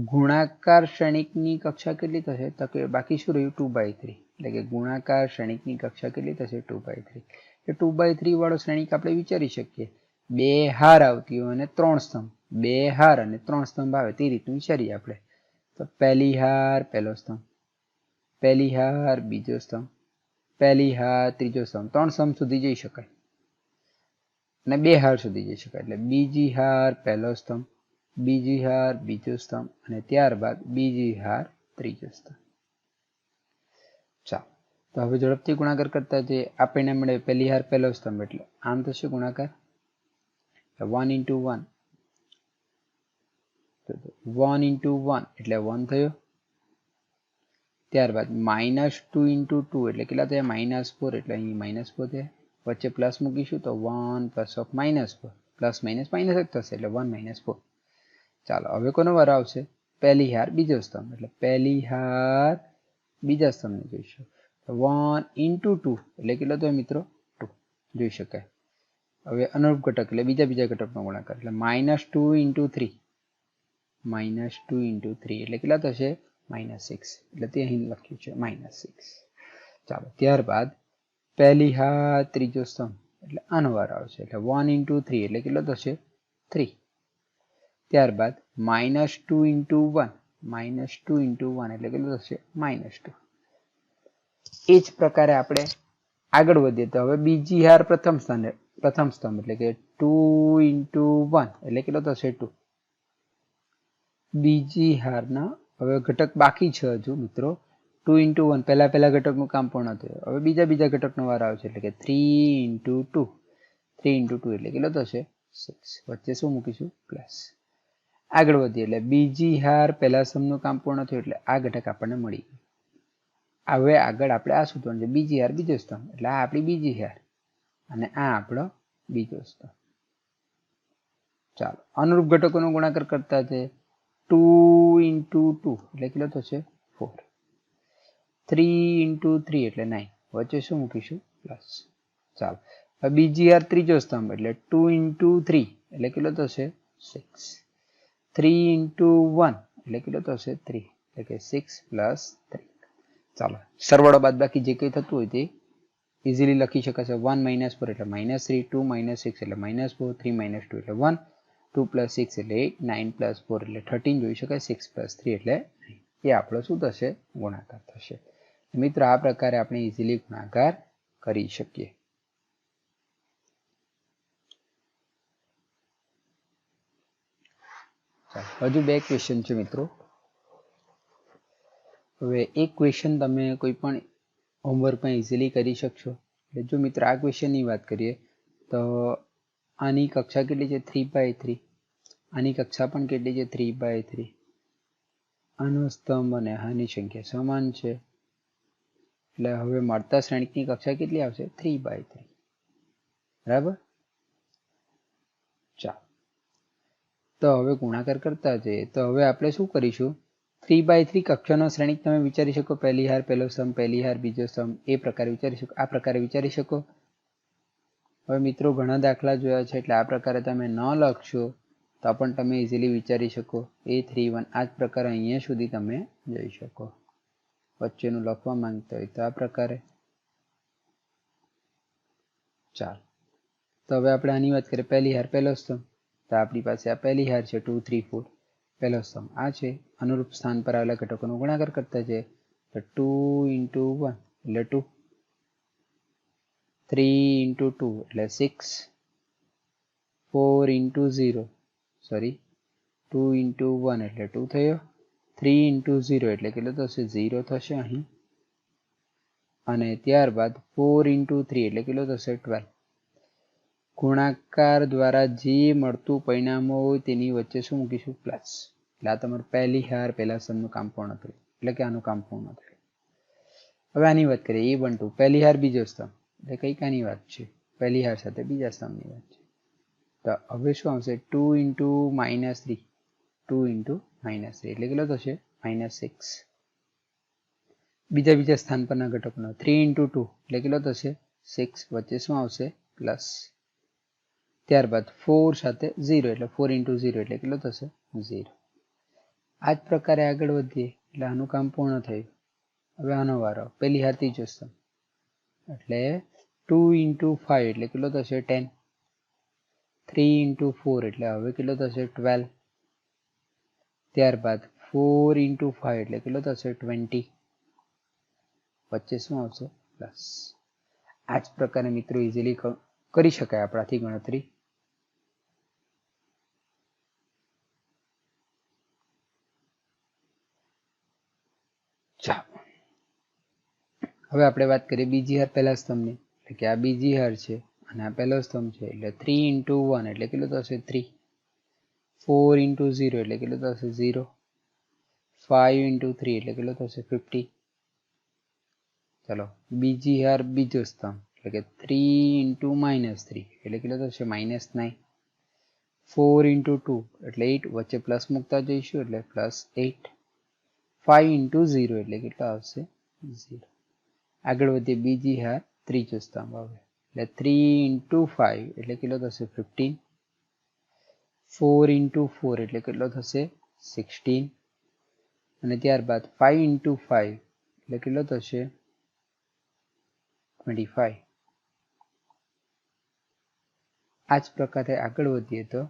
ગુણાકાર શ્રેણિકની કક્ષા કેટલી થશે? તો કે બાકી શું રહ્યું? 2/3. એટલે કે ગુણાકાર શ્રેણિકની કક્ષા કેટલી થશે? 2/3. એટલે 2/3 વાળો શ્રેણિક આપણે વિચારી શકીએ. 2 હાર આવતી હોય અને 3 સ્તંભ, 2 હાર અને 3 સ્તંભ આવે તે રીતનું વિચારીએ આપણે. તો પહેલી હાર પહેલો સ્તંભ, પહેલી હાર બીજો સ્તંભ, પહેલી હાર ત્રીજો સ્તંભ, 3 સ્તંભ સુધી જઈ શકાય અને 2 હાર સુધી જઈ શકાય. એટલે બીજી હાર પહેલો સ્તંભ, બીજી હાર બીજો સ્તંભ અને ત્યારબાદ બીજી હાર ત્રીજો સ્તંભ. ચાલો, તો હવે ઝડપથી ગુણાકાર કરતા જે આપણને મળે પહેલી હાર પહેલો સ્તંભ એટલે આમ થશે ગુણાકાર 1 into 1, 1 into 1 એટલે 1 થયો. ત્યારબાદ -2 into 2 એટલે કેટલા થયા? -4 એટલે અહીં -4 થયા. વચ્ચે પ્લસ મૂકીશું તો 1 + -4, પ્લસ માઇનસ માઇનસ જ થશે એટલે 1 - 4. ચાલો, હવે કોનો વારો આવશે? પહેલી હાર બીજો સ્તંભ એટલે પહેલી હાર બીજા સ્તંભને જોઈશું. 1 into 2 એટલે કેટલો થયો મિત્રો? 2 જોઈ શકાય. હવે અનુરૂપ ઘટક એટલે બીજા ઘટકનો ગુણાકાર એટલે -2 into 3, -2 into 3 એટલે કેટલા થશે? -6 એટલે તે અહીં લખ્યું છે -6. ચાલો, ત્યારબાદ પહેલી હાર ત્રીજો સ્તંભ એટલે આનો વારો આવશે એટલે 1 into 3 એટલે કેટલો થશે? 3. ત્યારબાદ -2 into 1, -2 into 1 એટલે કેટલું થશે? -2. એ જ પ્રકારે આપણે આગળ વધીએ તો હવે બીજી હાર પ્રથમ સ્તંભ એટલે કે 2 into 1 એટલે કેટલો થશે? 2. બીજી હારના હવે ઘટક બાકી છે હજુ મિત્રો. 2 into 1 પહેલા ઘટકનું કામ પૂર્ણ થયું. હવે બીજા ઘટકનો વારો આવશે એટલે કે 3 into 2, 3 into 2 એટલે કેટલો થશે? 6. વચ્ચે શું મૂકીશું? પ્લસ. આગળ વધીએ એટલે બીજી હાર પહેલા સ્તંભનું કામ પૂર્ણ થયું એટલે આ ઘટક આપણને મળી ગયું. હવે આગળ આપણે આ શોધવાનું છે બીજી હાર બીજો સ્તંભ એટલે આ આપણી બીજી હાર અને આ આપણો બીજો સ્તંભ. ચાલો, અનુરૂપ ઘટકોનો ગુણાકાર કરતા છે 2 into 2 એટલે કેટલો થશે? 4. 3 into 3 એટલે 9. વચ્ચે શું મૂકીશું? પ્લસ. ચાલો, હવે બીજી હાર ત્રીજો સ્તંભ એટલે 2 into 3 એટલે કેટલો થશે? 6. 3 into 1 એટલે કેટલો થશે? 3 એટલે કે 6 + 3. ચાલો, સરવાળો બાદબાકી જે કંઈ થતું હોય તે ઇઝીલી લખી શકાશે. 1 - 4 એટલે -3, 2 - 6 એટલે -4, 3 - 2 એટલે 1, 2 + 6 એટલે 8, 9 + 4 એટલે 13 જોઈ શકાય. 6 + 3 એટલે 9. એ આપણો શું થશે? ગુણાકાર થશે. મિત્રો, આ પ્રકારે આપણે ઇઝીલી ગુણાકાર કરી શકીએ. હજુ 2 ક્વેશ્ચન છે મિત્રો. હવે એક ક્વેશ્ચન તમે કોઈ પણ હોમવર્કમાં ઇઝીલી કરી શકશો. એટલે જો મિત્રો આ ક્વેશ્ચનની વાત કરીએ તો આની કક્ષા કેટલી છે? 3/3. આની કક્ષા પણ કેટલી છે? 3/3. આનો સ્તંભ અને આની સંખ્યા સમાન છે એટલે હવે મળતા શ્રેણિકની કક્ષા કેટલી આવશે? 3/3. બરાબર. ચાલો, તો હવે ગુણાકાર કરતા જઈએ તો હવે આપણે શું કરીશું? 3/3 કક્ષાનો શ્રેણિક તમે વિચારી શકો. પહેલી હાર પહેલો સ્તંભ, પહેલી હાર બીજો સ્તંભ, એ પ્રકારે વિચારી શકો. આ પ્રકારે વિચારી શકો. હવે મિત્રો ઘણા દાખલા જોયા છે એટલે આ પ્રકારે તમે ન લખશો તો પણ તમે ઇઝીલી વિચારી શકો. A31 આ જ પ્રકારે અહીંયા સુધી તમે જઈ શકો. વચ્ચેનું લખવા માંગતા હોય તો આ પ્રકારે. ચાલો, તો હવે આપણે આની વાત કરીએ. પહેલી હાર પહેલો સ્તંભ તો આપણી પાસે આ પહેલી હાર છે 2 3 4. પહેલો સ્તંભ આ છે. અનુરૂપ સ્થાન પર આવેલા ઘટકોનો ગુણાકાર કરતા છે તો 2 into 1 એટલે 2, 3 into 2 એટલે 6, 4 into 0 સોરી 2 into 1 એટલે 2 થયો. 3 into 0 એટલે કેટલો થશે? 0 થશે અહીં. અને ત્યારબાદ 4 into 3 એટલે કેટલો થશે? 12. ગુણાકાર દ્વારા જે મળતું પરિણામ હોય તેની વચ્ચે શું મૂકીશું? પ્લસ. એટલે આ તમારું પહેલી હાર પહેલા સ્તંભનું કામ પૂર્ણ થયું એટલે કે આનું કામ પૂર્ણ થયું. હવે આની વાત કરીએ. A12 પહેલી હાર બીજો સ્તંભ એટલે કઈક આની વાત છે. પહેલી હાર સાથે બીજા સ્તંભની વાત છે. તો હવે શું આવશે? 2 into -3, 2 into -3 એટલે કેટલો થશે? -6. બીજા સ્થાન પરના ઘટકોનો 3 into 2 એટલે કેટલો થશે? 6. વચ્ચે શું આવશે? પ્લસ. ત્યારબાદ 4 સાથે 0 એટલે 4 into 0 એટલે કેટલો થશે? 0. આ જ પ્રકારે આગળ વધીએ એટલે આનું કામ પૂર્ણ થયું. હવે આનો વારો. પહેલી હાર ત્રીજો સ્તંભ એટલે 2 × 5 એટલે કેટલો થશે 10. 3 × 4 એટલે હવે કેટલો થશે 12. ત્યારબાદ 4 × 5 એટલે કેટલો થશે 20. વચ્ચે શું આવશે પ્લસ. આ જ પ્રકારે મિત્રો ઇઝીલી કરી શકાય આપણાથી ગણતરી. ચાલો હવે આપણે વાત કરીએ બીજી હાર પહેલા સ્તંભની. એટલે કે આ બીજી હાર છે અને આ પહેલો સ્તંભ છે એટલે 3 × 1 એટલે કેટલું થશે 3. 4 × 0 એટલે કેટલું થશે 0. 5 × 3 એટલે કેટલું થશે 50. ચલો બીજી હાર બીજો સ્તંભ એટલે કે 3 × -3 એટલે કેટલું થશે -9. 4 × 2 એટલે 8. વચ્ચે પ્લસ મૂકતા જઈશું એટલે +8. 5 × 0 એટલે કેટલા આવશે 0. આગળ વધીએ બીજી હાર ત્રીજો સ્તંભ આવે એટલે 3 × 5 એટલે કેટલો થશે 15. 4 × 4 એટલે કેટલો થશે 16. અને ત્યારબાદ 5 × 5 એટલે કેટલો થશે 25. આ જ પ્રકારે આગળ વધીએ તો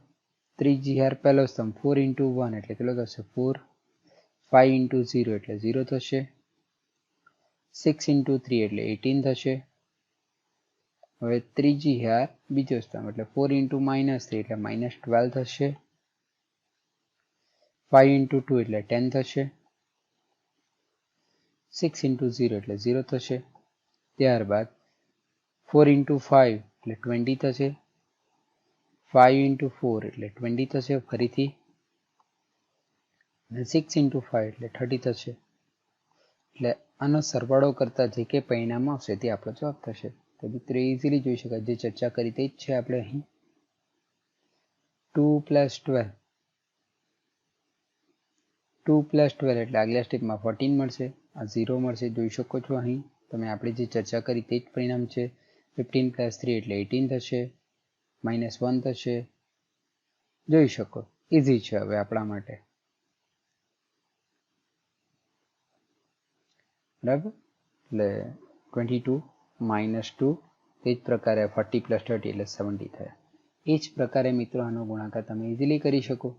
ત્રીજી હાર પહેલો સ્તંભ 4 × 1 એટલે કેટલો થશે 4. 5 × 0 એટલે 0 થશે. 6 × 3 એટલે 18 થશે. હવે ત્રીજી હાર બીજો સ્તંભ એટલે 4 × -3 એટલે -12 થશે. 5 × 2 એટલે 10 થશે. 6 × 0 એટલે 0 થશે. ત્યારબાદ 4 × 5 એટલે 20 થશે. 5 × 4 એટલે 20 થશે ફરીથી. અને 6 × 5 એટલે 30 થશે. એટલે આનો સરવાળો કરતા જે કંઈ પરિણામ આવશે તે આપણો જવાબ થશે. તો મિત્રો ઇઝીલી જોઈ શકાય જે ચર્ચા કરી તે જ છે આપણે અહીં. 2 + 12 2 + 12 એટલે આગલા સ્ટેપમાં 14 મળશે. આ 0 મળશે જોઈ શકો છો અહીં તમે આપણે જે ચર્ચા કરી તે જ પરિણામ છે. 15 + 3 એટલે 18 થશે. -1 થશે. જોઈ શકો ઇઝી છે હવે આપણા માટે. બરાબર એટલે 22 - 2 તે જ પ્રકારે 40 + 30 એટલે 70 થયા. એ જ પ્રકારે મિત્રો આનો ગુણાકાર તમે ઇઝીલી કરી શકો.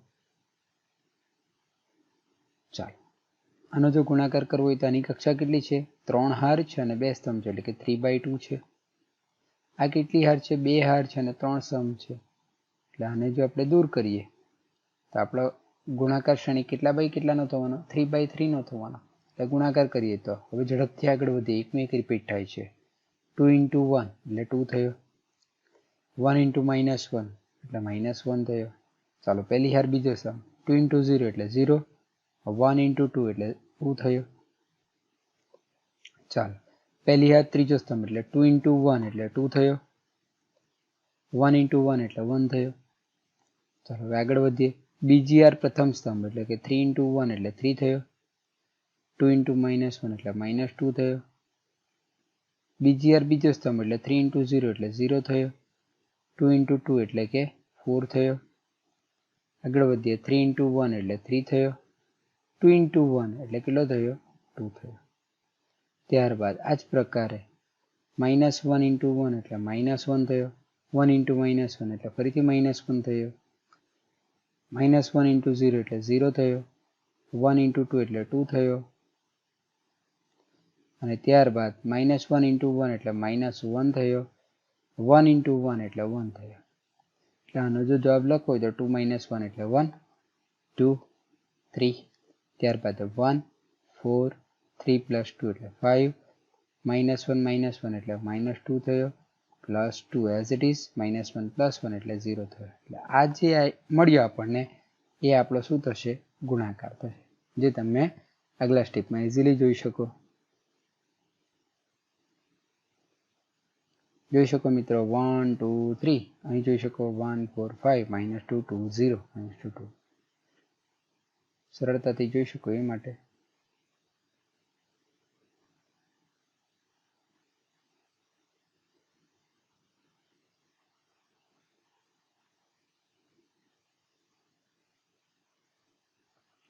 ચાલો આનો જો ગુણાકાર કરવો હોય તો આની કક્ષા કેટલી છે 3 હાર છે અને 2 સ્તંભ છે એટલે કે 3/2 છે. આ કેટલી હાર છે 2 હાર છે અને 3 સ્તંભ છે. એટલે આને જો આપણે દૂર કરીએ તો આપણો ગુણાકાર શ્રેણી કેટલા બાય કેટલાનો થવાનો 3/3 નો થવાનો. એટલે ગુણાકાર કરીએ તો હવે ઝડપથી આગળ વધીએ. એકનું એક રિપીટ થાય છે. 2 × 1 એટલે 2 થયો. 1 × -1 એટલે -1 થયો. ચાલો પહેલી હાર બીજો સ્તંભ 2 × 0 એટલે 0. 1 × 2 એટલે 2 થયો. ચાલો પહેલી હાર ત્રીજો સ્તંભ એટલે 2 × 1 એટલે 2 થયો. 1 × 1 એટલે 1 થયો. ચાલો હવે આગળ વધીએ. બીજી હાર પ્રથમ સ્તંભ એટલે કે 3 × 1 એટલે 3 થયો. 2 × -1 એટલે -2 થયો. બીજી હાર બીજો સ્તંભ એટલે 3 × 0 એટલે 0 થયો. 2 × 2 એટલે કે 4 થયો. આગળ વધીએ 3 × 1 એટલે 3 થયો. 2 × 1 એટલે કેટલો થયો 2 થયો. ત્યારબાદ આ જ પ્રકારે -1 × 1 એટલે -1 થયો. 1 × -1 એટલે ફરીથી -1 થયો. -1 × 0 એટલે 0 થયો. 1 × 2 એટલે 2 થયો. અને ત્યારબાદ -1 × 1 એટલે -1 થયો. 1 × 1 એટલે 1 થયો. એટલે આનો જો જવાબ લખો હોય તો 2 - 1 એટલે 1 2 3. ત્યારબાદ 1 4 3 + 2 એટલે 5. -1 - 1 એટલે -2 થયો. +2 એઝ ઇટ ઇઝ. -1 + 1 એટલે 0 થયો. એટલે આ જે મળ્યો આપણને એ આપણો શું થશે ગુણાકાર થશે. જે તમે આગલા સ્ટેપમાં ઇઝીલી જોઈ શકો. જોઈ શકો મિત્રો 1 2 3 અહીં જોઈ શકો 1 4 5 -2 2 0 -2 2 સરળતાથી જોઈ શકો એ માટે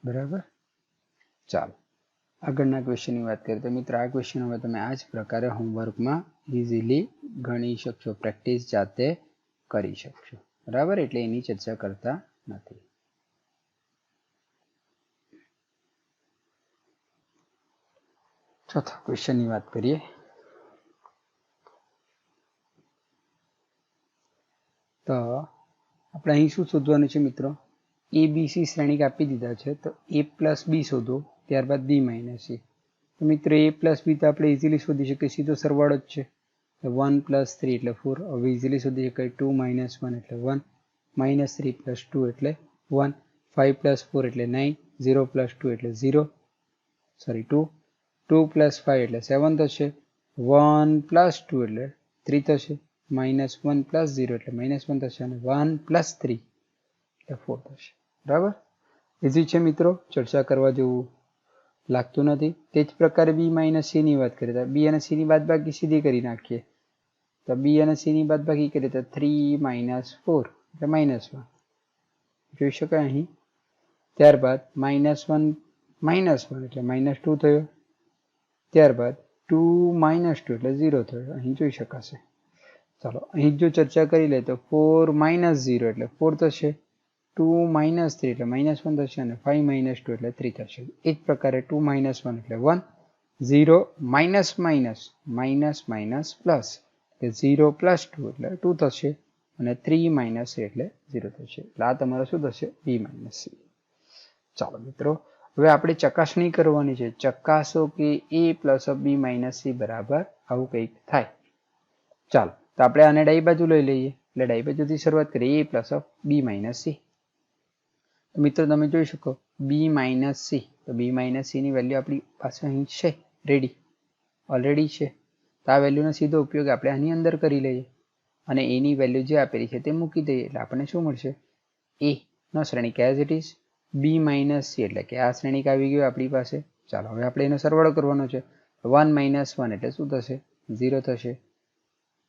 બરાબર. ચાલો આગળના ક્વેશ્ચનની વાત કરીએ તો મિત્રો, આ ક્વેશ્ચન હવે તમે આ જ પ્રકારે હોમવર્કમાં ઇઝીલી ગણી શકશો, પ્રેક્ટિસ જાતે કરી શકશો. બરાબર, એટલે એની ચર્ચા કરતા નથી. ચોથા ક્વેશ્ચનની વાત કરીએ. તો આપણે અહીં શું શોધવાનું છે મિત્રો? એ બી સી શ્રેણિક આપી દીધા છે, તો એ પ્લસ બી શોધો, ત્યારબાદ બી માઇનસ સી. તો મિત્રો એ પ્લસ બી તો આપણે ઇઝીલી શોધી શકીએ, સીધો સરવાળો જ છે. 1 + 3 એટલે 4. હવે ઇઝીલી શોધી શકાય. 2 - 1 એટલે 1, -3 + 2 એટલે 1, 5 + 4 એટલે 9, 0 + 2 એટલે 0, સોરી 2, 2 + 5 એટલે 7 થશે, 1 + 2 એટલે 3 થશે, -1 + 0 એટલે -1 થશે, અને 1 + 3 એટલે 4 થશે. બરાબર, ઇઝી છે મિત્રો, ચર્ચા કરવા જેવું લાગતું નથી. તે જ પ્રકારે બી માઇનસ સી ની વાત કરીએ તો બી અને સી ની બાદબાકી સીધી કરી નાખીએ. તો બી અને સી ની બાદબાકી કરીએ તો 3 - 4 એટલે -1 જોઈ શકાય અહીં. ત્યારબાદ -1 - 1 એટલે -2 થયો. ત્યારબાદ 2 - 2 એટલે 0 થયો, અહીં જોઈ શકાશે. ચાલો અહીં જો ચર્ચા કરી લે તો 4 - 0 એટલે 4 થશે, 2 - 3 એટલે -1 થશે, અને 5 - 2 એટલે 3 થશે. એ જ પ્રકારે 2 - 1 એટલે 1, 0 minus minus minus minus plus એટલે 0 + 2 એટલે 2 થશે, અને 3 - 3 એટલે 0 થશે. એટલે આ તમારો શું થશે? બી માઇનસ સી. ચાલો મિત્રો, હવે આપણે ચકાસણી કરવાની છે. ચકાસો કે એ પ્લસ બી માઇનસ સી બરાબર આવું કંઈક થાય. ચાલો તો આપણે આને ડાબી બાજુ લઈ લઈએ. એટલે ડાબી બાજુથી શરૂઆત કરીએ. એ પ્લસ બી માઇનસ સી. મિત્રો તમે જોઈ શકો બી માઇનસ સી, તો બી માઇનસ સી ની વેલ્યુ આપણી પાસે અહીં છે, રેડી ઓલરેડી છે. તો આ વેલ્યુનો સીધો ઉપયોગ આપણે આની અંદર કરી લઈએ, અને એની વેલ્યુ જે આપેલી છે તે મૂકી દઈએ. એટલે આપણને શું મળશે? એ નો Shrenik as it is, B minus C એટલે કે આ શ્રેણિક આવી ગયું આપણી પાસે. ચાલો હવે આપણે એનો સરવાળો કરવાનો છે. 1 - 1 એટલે શું થશે? 0 થશે.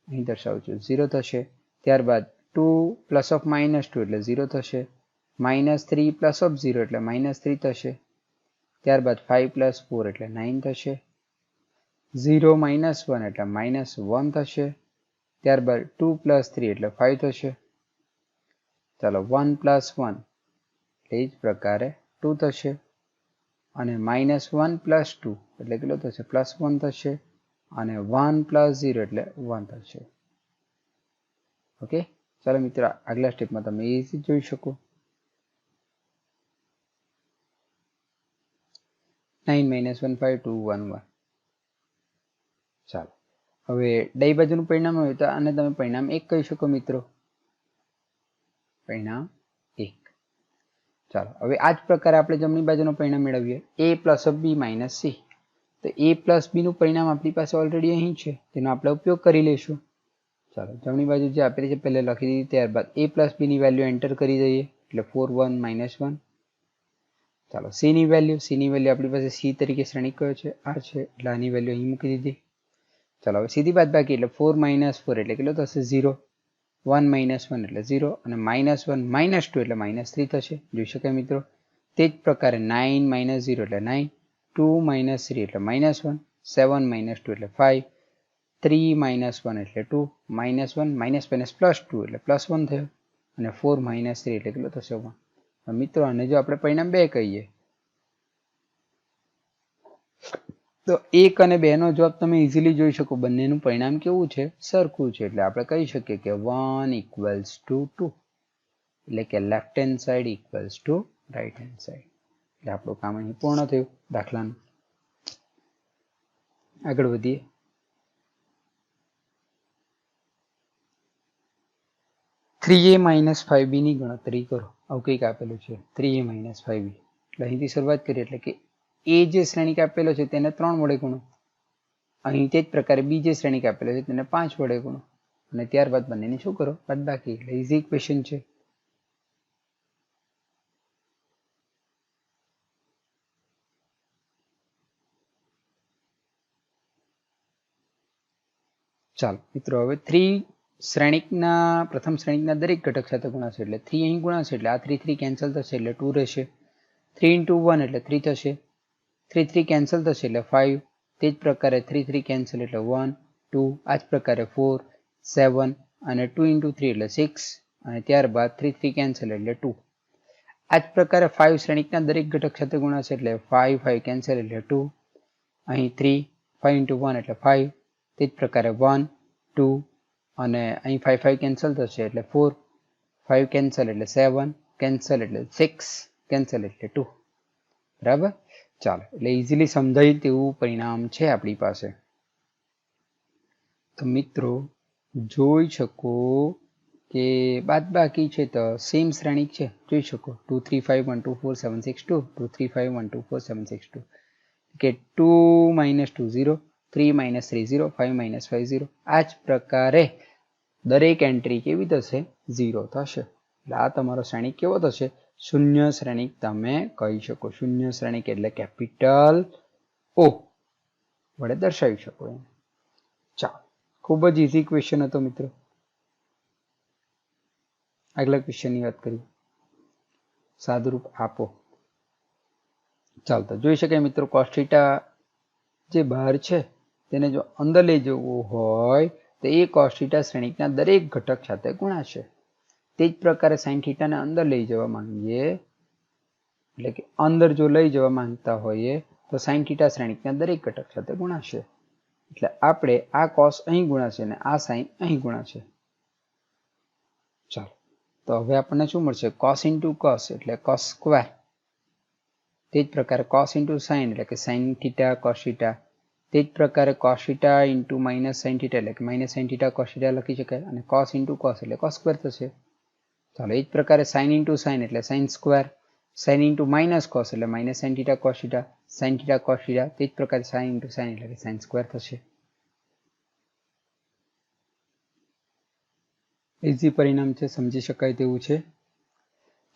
અહીં દર્શાવું છું 0 થશે. ત્યારબાદ 2 ± -2 એટલે 0 થશે, -3 + 0 એટલે -3 થશે. ત્યારબાદ 5 + 4 એટલે 9 થશે, 0 - 1 એટલે -1 થશે. ત્યારબાદ 2 + 3 એટલે 5 થશે. ચાલો 1 + 1 એ જ પ્રકારે 2 થશે, અને -1 + 2 એટલે કેટલો થશે? +1 થશે, અને 1 + 0 એટલે 1 થશે. ઓકે, ચાલો મિત્રો આગલા સ્ટેપમાં તમે એ જોઈ શકો. 9 - 1 5 2 1 1. ચાલો હવે ડાબી બાજુનું પરિણામ હોય તો આને તમે પરિણામ 1 કહી શકો મિત્રો, પરિણામ 1. ચાલો હવે આ જ પ્રકારે આપણે જમણી બાજુનું પરિણામ મેળવીએ. a + b - c. તો a + b નું પરિણામ આપણી પાસે ઓલરેડી અહીં છે, તેનો આપણે ઉપયોગ કરી લઈશું. ચાલો જમણી બાજુ જે આપેલી છે પહેલા લખી દીધી. ત્યારબાદ a + b ની વેલ્યુ એન્ટર કરી દઈએ. એટલે 4 1 - 1. ચાલો c ની વેલ્યુ આપણી પાસે c તરીકે શ્રેણિક કયો છે? આ છે, એટલે આની વેલ્યુ અહીં મૂકી દીધી. ચાલો હવે સીધી બાદબાકી એટલે 4 - 4 એટલે કેટલો થશે? 0, 1 - 1 એટલે 0, અને -1 - 2 એટલે -3 થશે. જોઈ શકાય મિત્રો. તે જ પ્રકારે 9 - 0 એટલે 9, 2 - 3 એટલે -1, 7 - 2 એટલે 5, 3 - 1 એટલે 2, -1 +2 એટલે +1 થયો, અને 4 - 3 એટલે કેટલો થશે? 1. મિત્રો આને જો આપણે પરિણામ 2 કહીએ તો 1 અને 2 નો જવાબ તમે ઇઝીલી જોઈ શકો. બંનેનું પરિણામ કેવું છે? સરખું છે. એટલે આપણે કહી શકીએ કે 1 = 2, એટલે કે left hand side = right hand side. એટલે આપણું કામ અહીં પૂર્ણ થયું દાખલાનું. આગળ વધીએ. -3a - 5b ની ગણતરી કરો. આવું કંઈક આપેલું છે 3a - 5b. એટલે અહીંથી શરૂઆત કરીએ. એટલે કે એ જે શ્રેણિક આપેલો છે તેને 3 વડે ગુણો. અહીં તે જ પ્રકારે બી જે શ્રેણિક આપેલો છે તેને 5 વડે ગુણો, અને ત્યારબાદ બંનેને શું કરો? બાદબાકી. એટલે ઇઝી ઇક્વેશન છે. ચાલો મિત્રો, હવે 3 શ્રેણિકના પ્રથમ શ્રેણિકના દરેક ઘટક સાથે ગુણાશે. એટલે 3 અહીં ગુણાશે એટલે આ 3 3 કેન્સલ થશે એટલે 2 રહેશે. 3 into 1 એટલે 3 થશે, 3 3 કેન્સલ થશે એટલે 5, તે જ પ્રકારે 3 3 કેન્સલ એટલે 1 2, આ જ પ્રકારે 4 7 અને 2 into 3 એટલે 6 અને ત્યારબાદ 3 3 કેન્સલ એટલે 2. આ જ પ્રકારે 5 શ્રેણિકના દરેક ઘટક સાથે ગુણાશે એટલે 5 5 કેન્સલ એટલે 2, અહીં 3 5 into 1 એટલે 5, તે જ પ્રકારે 1 2 અને અહીં 5 5 કેન્સલ થશે એટલે 4, 5 કેન્સલ એટલે 7, કેન્સલ એટલે 6, કેન્સલ એટલે 2. બરાબર, ચાલો એટલે ઇઝીલી સમજાય તેવું પરિણામ છે આપણી પાસે. તો મિત્રો જોઈ શકો કે બાદબાકી છે તો સેમ શ્રેણિક છે, જોઈ શકો 2 3 5 1 2 4 7 6 2, 2 3 5 1 2 4 7 6 2 કે 2 - 2 0, 3 - 3 0, 5 - 5 0. આ જ પ્રકારે દરેક એન્ટ્રી કેવી થશે? 0 થશે. એટલે આ તમારો શ્રેણિક કેવો થશે? શૂન્ય શ્રેણિક તમે કહી શકો. શૂન્ય શ્રેણિક એટલે કેપિટલ O વડે દર્શાવી શકો. ચાલો, ખૂબ જ ઇઝી ક્વેશ્ચન હતો મિત્રો. આગલા ક્વેશ્ચનની વાત કરીએ. સાદુરૂપ આપો. ચાલતો જોઈ શકાય મિત્રો, cos θ જે બહાર છે તેને જો અંદર લઈ જવું હોય તો એ cos θ શ્રેણિકના દરેક ઘટક સાથે ગુણાશે. તે જ પ્રકારે sin θ ને અંદર લઈ જવા માંગીએ, એટલે કે અંદર જો લઈ જવા માંગતા હોઈએ તો sin θ શ્રેણિકના દરેક ઘટક સાથે ગુણાશે. એટલે આપણે આ cos અહીં ગુણાશે અને આ sin અહીં ગુણાશે. ચાલો, તો હવે આપણને શું મળશે? cos into cos એટલે cos સ્ક્વેર. તે જ પ્રકારે cos into sin એટલે કે sin θ cos θ. તે જ પ્રકારે cos θ into minus sin θ એટલે કે minus sin θ cos θ લખી શકાય. અને cos into cos એટલે cos સ્ક્વેર થશે. ચાલો, એ જ પ્રકારે sin into sin એટલે sin square. sin into minus cos એટલે minus sin θ cos θ. sin θ cos θ. તે જ પ્રકારે sin into sin એટલે કે sin સ્ક્વેર થશે. ઇઝી પરિણામ છે, સમજી શકાય તેવું છે.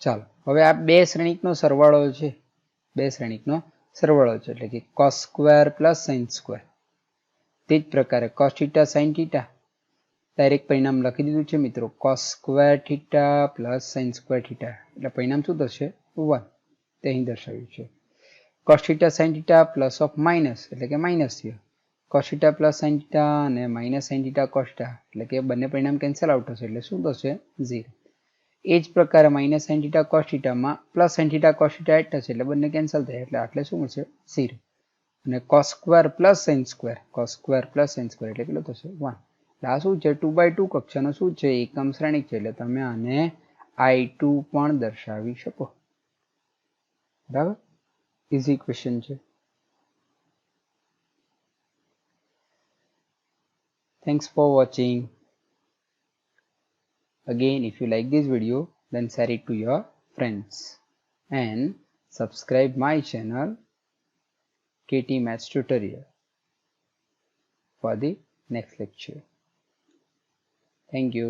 ચાલો, હવે આ બે શ્રેણિકનો સરવાળો છે, બે શ્રેણિકનો સરવાળો છે એટલે કે cos square plus sin square. તે જ પ્રકારે cos θ sin θ ડાયરેક્ટ પરિણામ લખી દીધું છે મિત્રો. cos square θ plus sin square θ એટલે પરિણામ શું થશે? 1. તે અહીં દર્શાવ્યું છે. cos θ sin θ plus of minus એટલે કે માઇનસ થયો. cos θ પ્લસ sin θ અને માઇનસ sin θ cos θ એટલે કે બંને પરિણામ કેન્સલ આઉટ થશે એટલે શું થશે? 0. એ જ પ્રકારે માઇનસ sin θ cos θ માં પ્લસ sin θ cos θ એડ થશે એટલે બંને કેન્સલ થાય એટલે આટલે શું મળશે? 0. અને cos square plus sin square, cos square plus sin square એટલે કેટલો થશે? 1. આ શું છે? 2/2 કક્ષાનો શું છે? એકમ શ્રેણિક છે એટલે તમે આને I2 પણ દર્શાવી શકો. બરાબર, ઇઝી ક્વેશ્ચન છે. Thanks for watching. Again, if you like this video, then share it to your friends and subscribe my channel KT Maths Tutorial for the next lecture. Thank you.